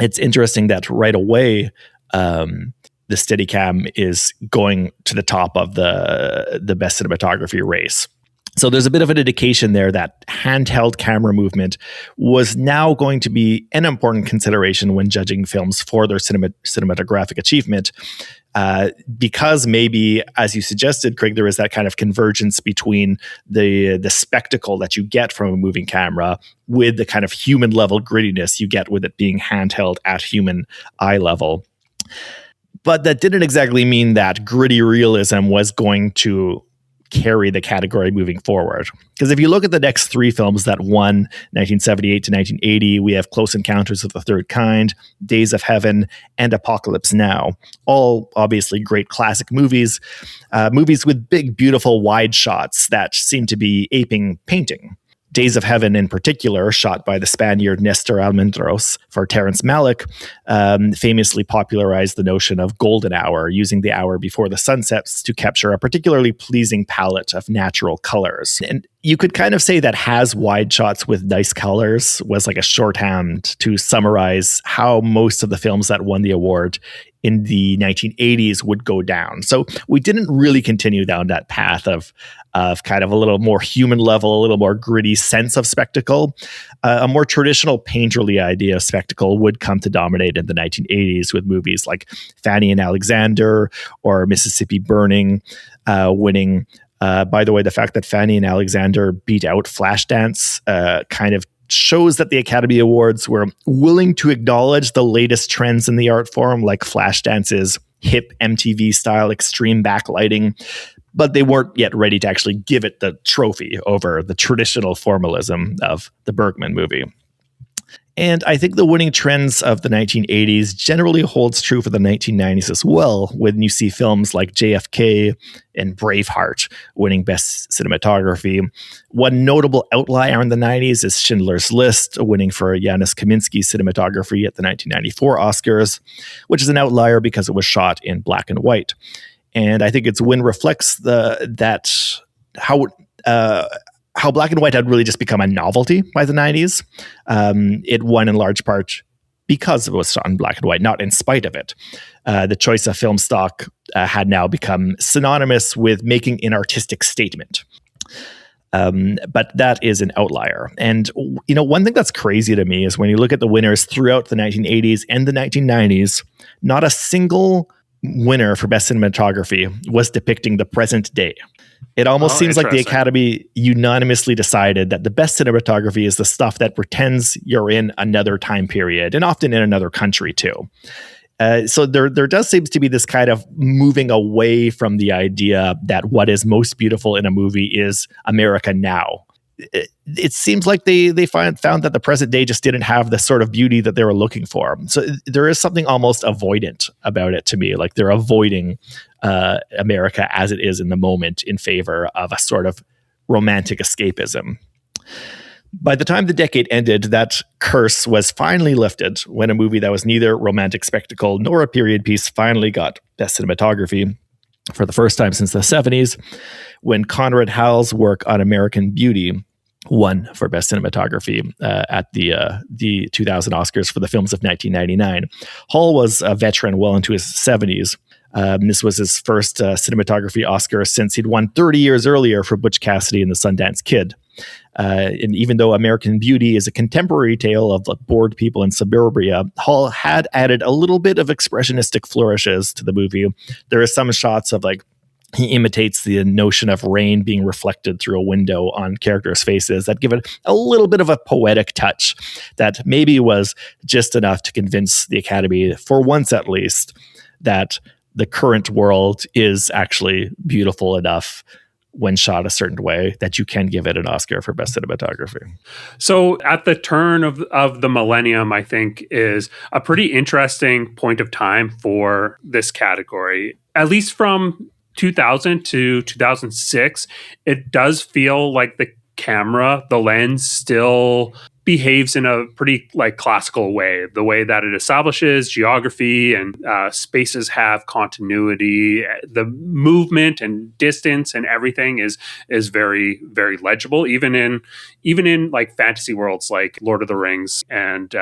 it's interesting that right away, the Steadicam is going to the top of the Best Cinematography race. So there's a bit of an indication there that handheld camera movement was now going to be an important consideration when judging films for their cinematographic achievement. Because maybe, as you suggested, Craig, there is that kind of convergence between the spectacle that you get from a moving camera with the kind of human level grittiness you get with it being handheld at human eye level. But that didn't exactly mean that gritty realism was going to carry the category moving forward. Because if you look at the next three films that won 1978 to 1980, we have Close Encounters of the Third Kind, Days of Heaven, and Apocalypse Now. All obviously great classic movies, movies with big, beautiful wide shots that seem to be aping painting. Days of Heaven, in particular, shot by the Spaniard Nestor Almendros for Terrence Malick, famously popularized the notion of golden hour, using the hour before the sun sets to capture a particularly pleasing palette of natural colors. And you could kind of say that has wide shots with nice colors was like a shorthand to summarize how most of the films that won the award in the 1980s would go down. So we didn't really continue down that path of kind of a little more human level, a little more gritty sense of spectacle. A more traditional painterly idea of spectacle would come to dominate in the 1980s with movies like Fanny and Alexander or Mississippi Burning winning. By the way, the fact that Fanny and Alexander beat out Flashdance kind of shows that the Academy Awards were willing to acknowledge the latest trends in the art form, like Flashdance hip MTV style extreme backlighting, but they weren't yet ready to actually give it the trophy over the traditional formalism of the Bergman movie. And I think the winning trends of the 1980s generally holds true for the 1990s as well, when you see films like JFK and Braveheart winning Best Cinematography. One notable outlier in the 90s is Schindler's List, winning for Janusz Kaminski's cinematography at the 1994 Oscars, which is an outlier because it was shot in black and white. And I think its win reflects how black and white had really just become a novelty by the 90s. It won in large part because it was shot in black and white, not in spite of it. The choice of film stock had now become synonymous with making an artistic statement. But that is an outlier. And, you know, one thing that's crazy to me is when you look at the winners throughout the 1980s and the 1990s, not a single winner for Best Cinematography was depicting the present day. It almost seems like the Academy unanimously decided that the best cinematography is the stuff that pretends you're in another time period, and often in another country too. So there does seem to be this kind of moving away from the idea that what is most beautiful in a movie is America now. It seems like they found that the present day just didn't have the sort of beauty that they were looking for. So there is something almost avoidant about it to me. Like they're avoiding America as it is in the moment in favor of a sort of romantic escapism. By the time the decade ended, that curse was finally lifted when a movie that was neither romantic spectacle nor a period piece finally got Best Cinematography for the first time since the 70s, when Conrad Hall's work on American Beauty won for Best Cinematography at the 2000 Oscars for the films of 1999. Hall was a veteran well into his 70s. This was his first cinematography Oscar since he'd won 30 years earlier for Butch Cassidy and the Sundance Kid. And even though American Beauty is a contemporary tale of bored people in suburbia, Hall had added a little bit of expressionistic flourishes to the movie. There are some shots of he imitates the notion of rain being reflected through a window on characters' faces that give it a little bit of a poetic touch that maybe was just enough to convince the Academy, for once at least, that the current world is actually beautiful enough when shot a certain way that you can give it an Oscar for Best Cinematography. So at the turn of the millennium, I think, is a pretty interesting point of time for this category. At least from 2000 to 2006, it does feel like the lens still behaves in a pretty classical way. The way that it establishes geography and spaces have continuity, the movement and distance and everything is very, very legible. Even in fantasy worlds like Lord of the Rings and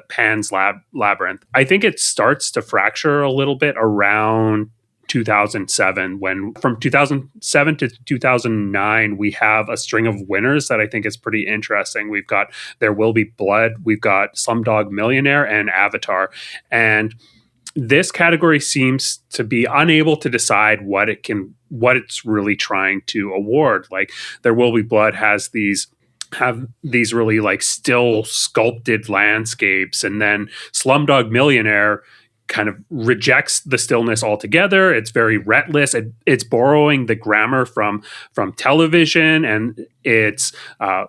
Pan's Labyrinth. I think it starts to fracture a little bit around 2007, when from 2007 to 2009 we have a string of winners that I think is pretty interesting. We've got There Will Be Blood, we've got Slumdog Millionaire, and Avatar. And this category seems to be unable to decide what it's really trying to award. Like There Will Be Blood have these really still sculpted landscapes, and then Slumdog Millionaire kind of rejects the stillness altogether. It's very retless. It's borrowing the grammar from television, and it's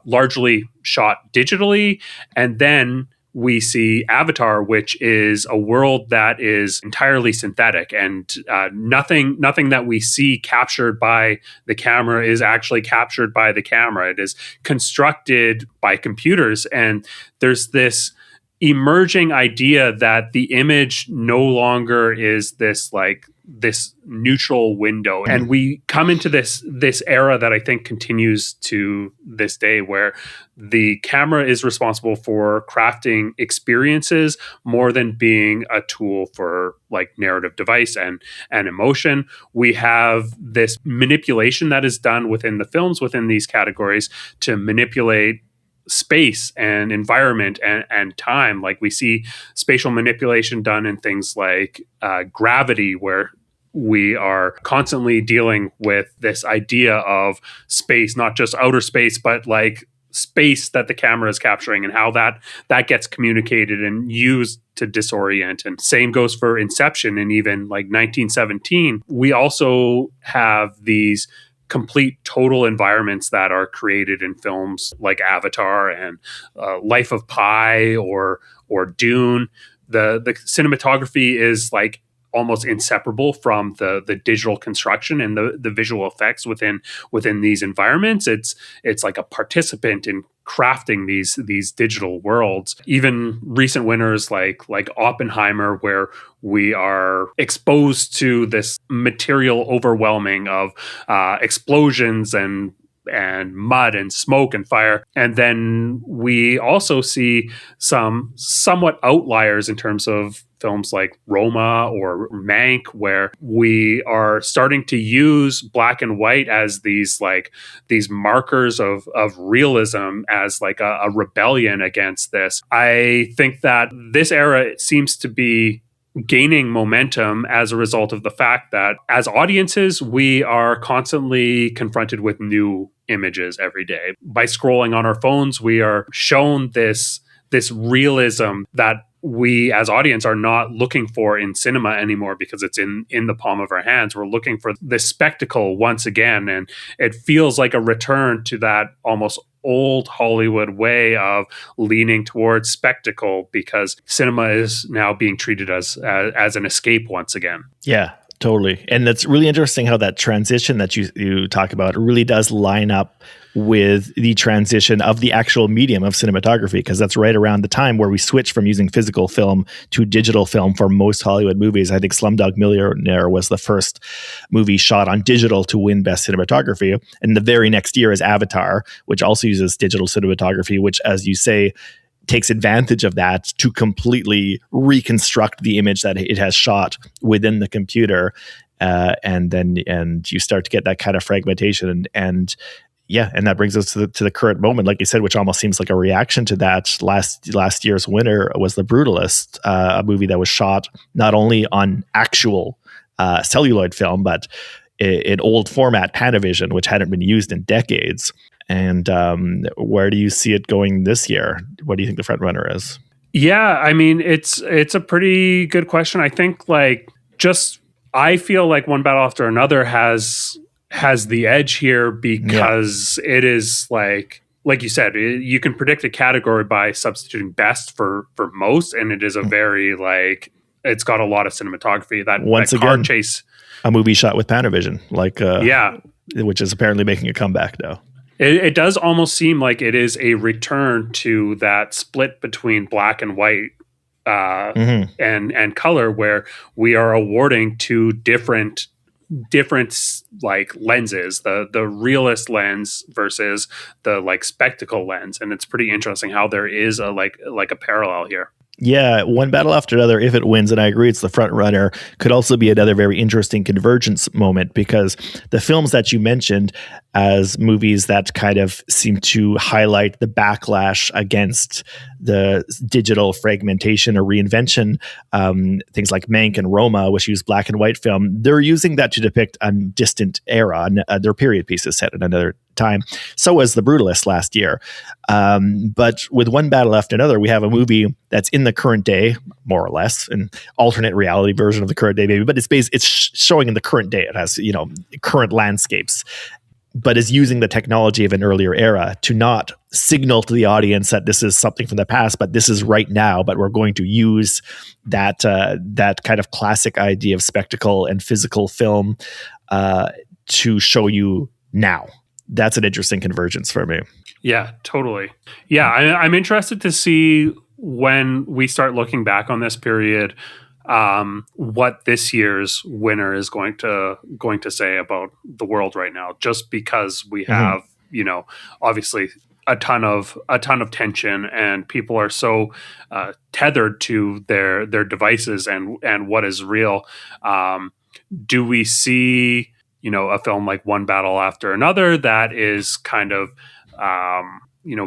largely shot digitally. And then we see Avatar, which is a world that is entirely synthetic, and nothing that we see captured by the camera is actually captured by the camera. It is constructed by computers, and there's this emerging idea that the image no longer is this neutral window. And we come into this era that I think continues to this day, where the camera is responsible for crafting experiences more than being a tool for narrative device and emotion. We have this manipulation that is done within the films, within these categories, to manipulate space and environment and time. Like we see spatial manipulation done in things like Gravity, where we are constantly dealing with this idea of space, not just outer space, but space that the camera is capturing, and how that gets communicated and used to disorient. And same goes for Inception. And even 1917, we also have these complete total environments that are created in films like Avatar and Life of Pi or Dune. The cinematography is almost inseparable from the digital construction and the visual effects within these environments. It's like a participant in crafting these digital worlds. Even recent winners like Oppenheimer, where we are exposed to this material overwhelming of explosions and mud and smoke and fire. And then we also see some somewhat outliers in terms of films like Roma or Mank, where we are starting to use black and white as these markers of realism, as a rebellion against this. I think that this era seems to be gaining momentum as a result of the fact that as audiences, we are constantly confronted with new images every day. By scrolling on our phones, we are shown this realism that we as audience are not looking for in cinema anymore, because it's in the palm of our hands. We're looking for this spectacle once again, and it feels like a return to that almost old Hollywood way of leaning towards spectacle, because cinema is now being treated as an escape once again. Yeah, totally. And that's really interesting how that transition that you talk about really does line up with the transition of the actual medium of cinematography, because that's right around the time where we switched from using physical film to digital film for most Hollywood movies. I think Slumdog Millionaire was the first movie shot on digital to win Best Cinematography. And the very next year is Avatar, which also uses digital cinematography, which, as you say, takes advantage of that to completely reconstruct the image that it has shot within the computer. And you start to get that kind of fragmentation and that brings us to the current moment, like you said, which almost seems like a reaction to that. Last year's winner was The Brutalist, a movie that was shot not only on actual celluloid film, but in old format Panavision, which hadn't been used in decades. And where do you see it going this year? What do you think the front runner is? Yeah, I mean, it's a pretty good question. I think I feel like One Battle After Another has the edge here, because it is like you said, you can predict a category by substituting best for most, and it is a very it's got a lot of cinematography. That car chase, a movie shot with Panavision, which is apparently making a comeback now. It does almost seem like it is a return to that split between black and white and color, where we are awarding two different lenses, the realist lens versus the spectacle lens. And it's pretty interesting how there is a parallel here. Yeah, One Battle After Another, if it wins, and I agree it's the front runner, could also be another very interesting convergence moment, because the films that you mentioned as movies that kind of seem to highlight the backlash against the digital fragmentation or reinvention, things like Mank and Roma, which use black and white film, they're using that to depict a distant era. Their period pieces set in another time. So was The Brutalist last year. But with One Battle After Another, we have a movie that's in the current day, more or less, an alternate reality version of the current day, maybe. But it's showing in the current day. It has current landscapes, but is using the technology of an earlier era to not signal to the audience that this is something from the past, but this is right now. But we're going to use that kind of classic idea of spectacle and physical film to show you now. That's an interesting convergence for me. Yeah, totally. Yeah, I'm interested to see when we start looking back on this period, what this year's winner is going to say about the world right now, just because we have, obviously a ton of tension, and people are so tethered to their devices and what is real. Do we see, a film like One Battle After Another that is kind of,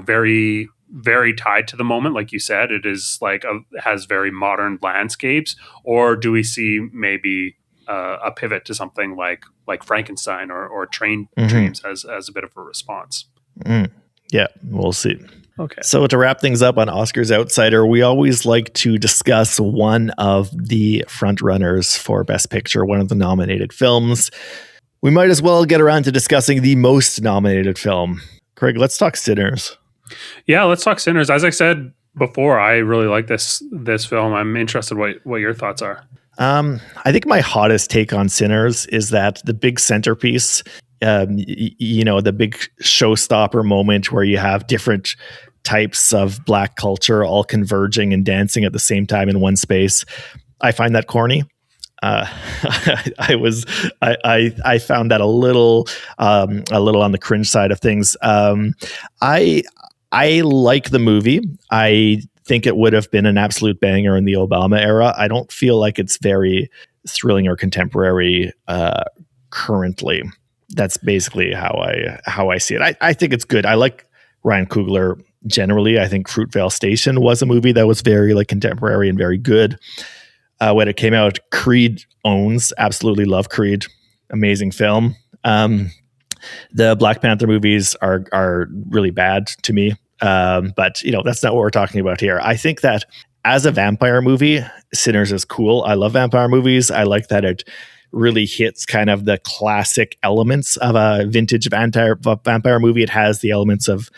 very, very tied to the moment? Like you said, it is has very modern landscapes. Or do we see maybe a pivot to something like Frankenstein or Train Dreams as a bit of a response? Yeah, we'll see. Okay. So to wrap things up on Oscars Outsider, we always like to discuss one of the front runners for Best Picture, one of the nominated films. We might as well get around to discussing the most nominated film. Craig, let's talk Sinners. Yeah, let's talk Sinners. As I said before, I really like this film. I'm interested what your thoughts are. I think my hottest take on Sinners is that the big centerpiece, the big showstopper moment where you have different types of Black culture all converging and dancing at the same time in one space. I find that corny. I found that a little on the cringe side of things. I like the movie. I think it would have been an absolute banger in the Obama era. I don't feel like it's very thrilling or contemporary currently. That's basically how I see it. I think it's good. I like Ryan Coogler generally. I think Fruitvale Station was a movie that was very contemporary and very good. When it came out, Creed owns. Absolutely love Creed. Amazing film. The Black Panther movies are really bad to me. But that's not what we're talking about here. I think that as a vampire movie, Sinners is cool. I love vampire movies. I like that it really hits kind of the classic elements of a vintage vampire movie. It has the elements of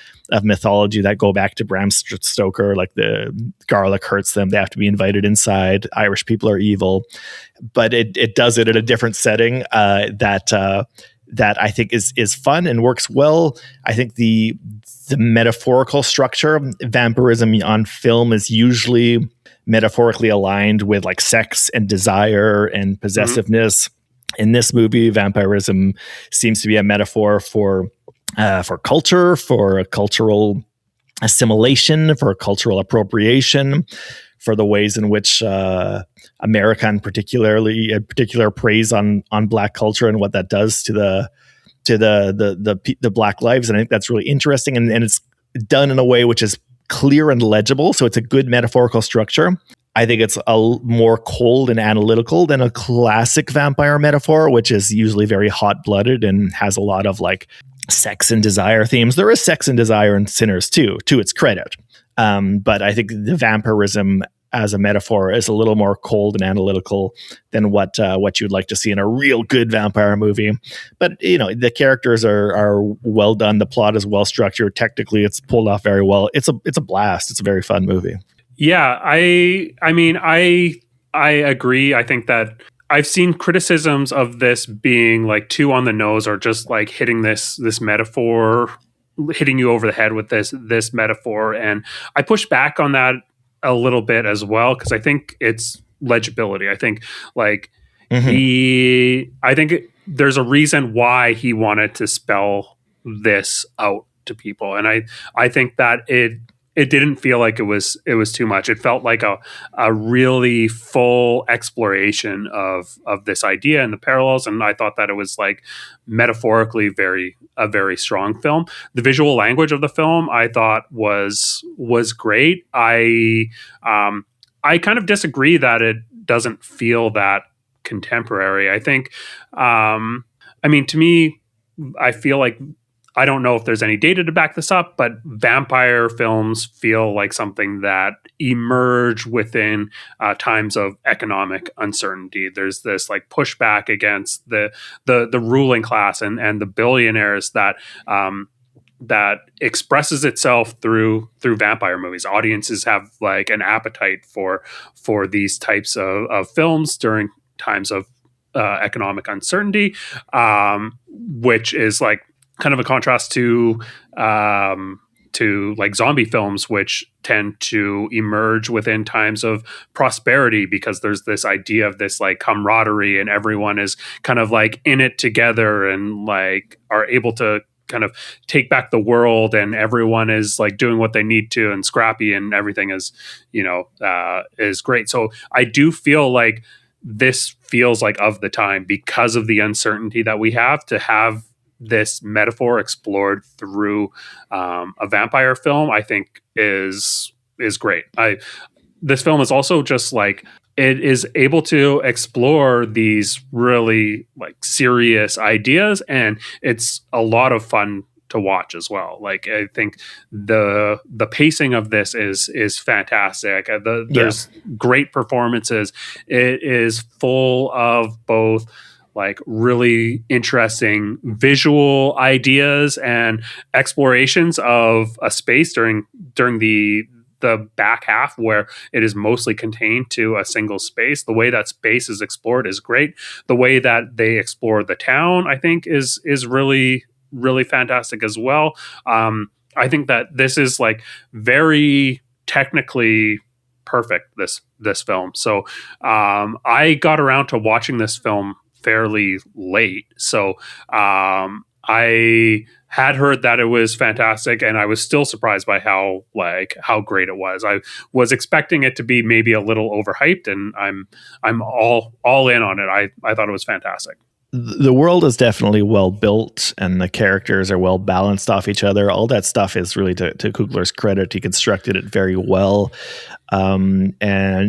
mythology that go back to Bram Stoker, like the garlic hurts them, they have to be invited inside, Irish people are evil, but it does it in a different setting that I think is fun and works well. I think the metaphorical structure, vampirism on film is usually metaphorically aligned with sex and desire and possessiveness. In this movie, vampirism seems to be a metaphor for culture, for a cultural assimilation, for a cultural appropriation, for the ways in which America, in particular, preys on Black culture and what that does to the Black lives. And I think that's really interesting, and it's done in a way which is clear and legible. So it's a good metaphorical structure. I think it's more cold and analytical than a classic vampire metaphor, which is usually very hot-blooded and has a lot of sex and desire themes. There is sex and desire in Sinners too, to its credit. But I think the vampirism as a metaphor is a little more cold and analytical than what you'd like to see in a real good vampire movie. But the characters are well done. The plot is well structured. Technically, it's pulled off very well. It's a blast. It's a very fun movie. Yeah, I mean, I agree. I think that I've seen criticisms of this being too on the nose, or just hitting this metaphor, hitting you over the head with this metaphor, and I push back on that a little bit as well, because I think it's legibility. I think I think there's a reason why he wanted to spell this out to people, and I think that it didn't feel like it was too much. It felt like a really full exploration of this idea and the parallels, and I thought that it was metaphorically a very strong film. The visual language of the film I thought was great. I kind of disagree that it doesn't feel that contemporary. I think to me, I feel like I don't know if there's any data to back this up, but vampire films feel like something that emerge within times of economic uncertainty. There's this like pushback against the ruling class and the billionaires that expresses itself through vampire movies. Audiences have like an appetite for these types of films during times of economic uncertainty, which is like kind of a contrast to like zombie films, which tend to emerge within times of prosperity, because there's this idea of this like camaraderie and everyone is kind of like in it together and like are able to kind of take back the world, and everyone is like doing what they need to and scrappy, and everything is, is great. So I do feel like this feels like of the time because of the uncertainty that we have to have this metaphor explored through a vampire film. I think is great. This film is also just like, it is able to explore these really like serious ideas, and it's a lot of fun to watch as well. Like, I think the pacing of this is fantastic. There's great performances. It is full of both like really interesting visual ideas and explorations of a space during the back half, where it is mostly contained to a single space. The way that space is explored is great. The way that they explore the town, I think, is really, really fantastic as well. I think that this is like very technically perfect, this film. So I got around to watching this film fairly late. So I had heard that it was fantastic, and I was still surprised by how great it was. I was expecting it to be maybe a little overhyped, and I'm all in on it. I thought it was fantastic. The world is definitely well built, and the characters are well balanced off each other. All that stuff is really to Coogler's credit. He constructed it very well. And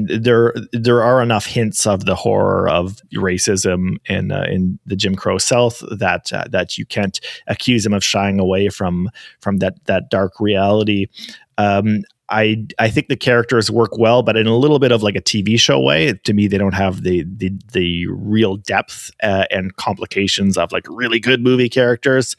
there are enough hints of the horror of racism in the Jim Crow South that you can't accuse him of shying away from that dark reality. I think the characters work well, but in a little bit of like a TV show way. To me, they don't have the real depth and complications of like really good movie characters.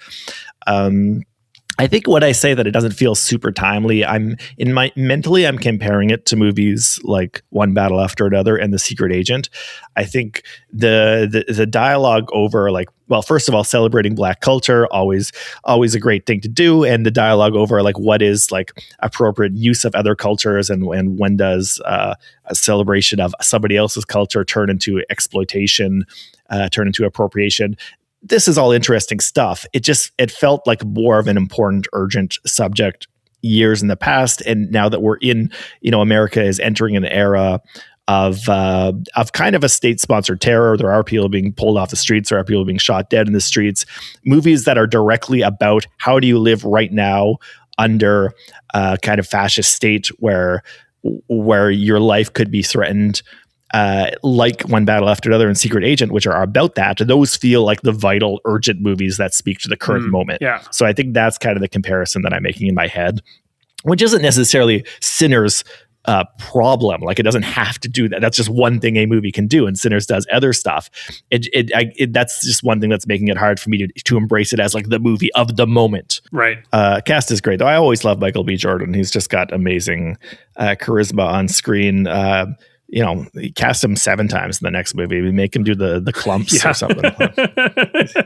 I think when I say that it doesn't feel super timely, I'm comparing it to movies like One Battle After Another and The Secret Agent. I think the dialogue over, like, well, first of all, celebrating Black culture, always a great thing to do, and the dialogue over like what is like appropriate use of other cultures, and when does a celebration of somebody else's culture turn into exploitation, turn into appropriation. This is all interesting stuff. It felt like more of an important, urgent subject years in the past. And now that we're in, America is entering an era of kind of a state-sponsored terror. There are people being pulled off the streets. There are people being shot dead in the streets. Movies that are directly about how do you live right now under a kind of fascist state where your life could be threatened. Like One Battle After Another and Secret Agent, which are about that. Those feel like the vital, urgent movies that speak to the current moment. Yeah. So I think that's kind of the comparison that I'm making in my head, which isn't necessarily Sinners' problem. Like, it doesn't have to do that. That's just one thing a movie can do, and Sinners does other stuff. That's just one thing that's making it hard for me to embrace it as like the movie of the moment. Right. Cast is great, though. I always love Michael B. Jordan. He's just got amazing charisma on screen. Cast him 7 times in the next movie. We make him do the clumps or something.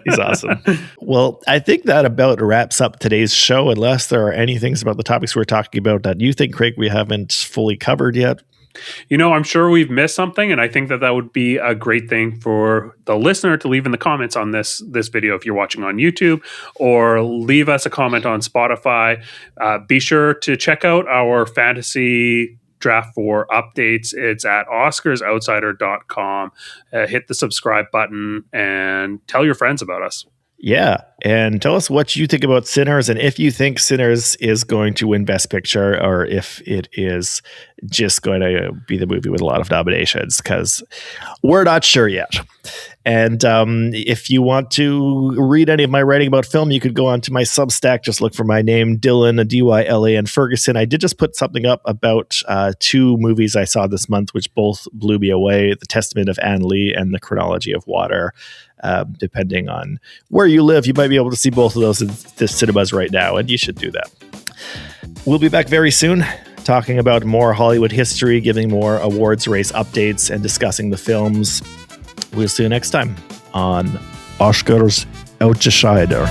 He's awesome. Well, I think that about wraps up today's show, unless there are any things about the topics we're talking about that you think, Craig, we haven't fully covered yet. I'm sure we've missed something, and I think that would be a great thing for the listener to leave in the comments on this video if you're watching on YouTube, or leave us a comment on Spotify. Be sure to check out our fantasy draft for updates. It's at oscarsoutsider.com. Hit the subscribe button and tell your friends about us. Yeah, and tell us what you think about Sinners, and if you think Sinners is going to win Best Picture, or if it is just going to be the movie with a lot of nominations, because we're not sure yet. And if you want to read any of my writing about film, you could go onto my Substack. Just look for my name, Dylan, Dylan Ferguson. I did just put something up about 2 movies I saw this month, which both blew me away: The Testament of Anne Lee and The Chronology of Water. Depending on where you live, you might be able to see both of those in the cinemas right now, and you should do that. We'll be back very soon, talking about more Hollywood history, giving more awards race updates, and discussing the films. We'll see you next time on Oscars Outscheider.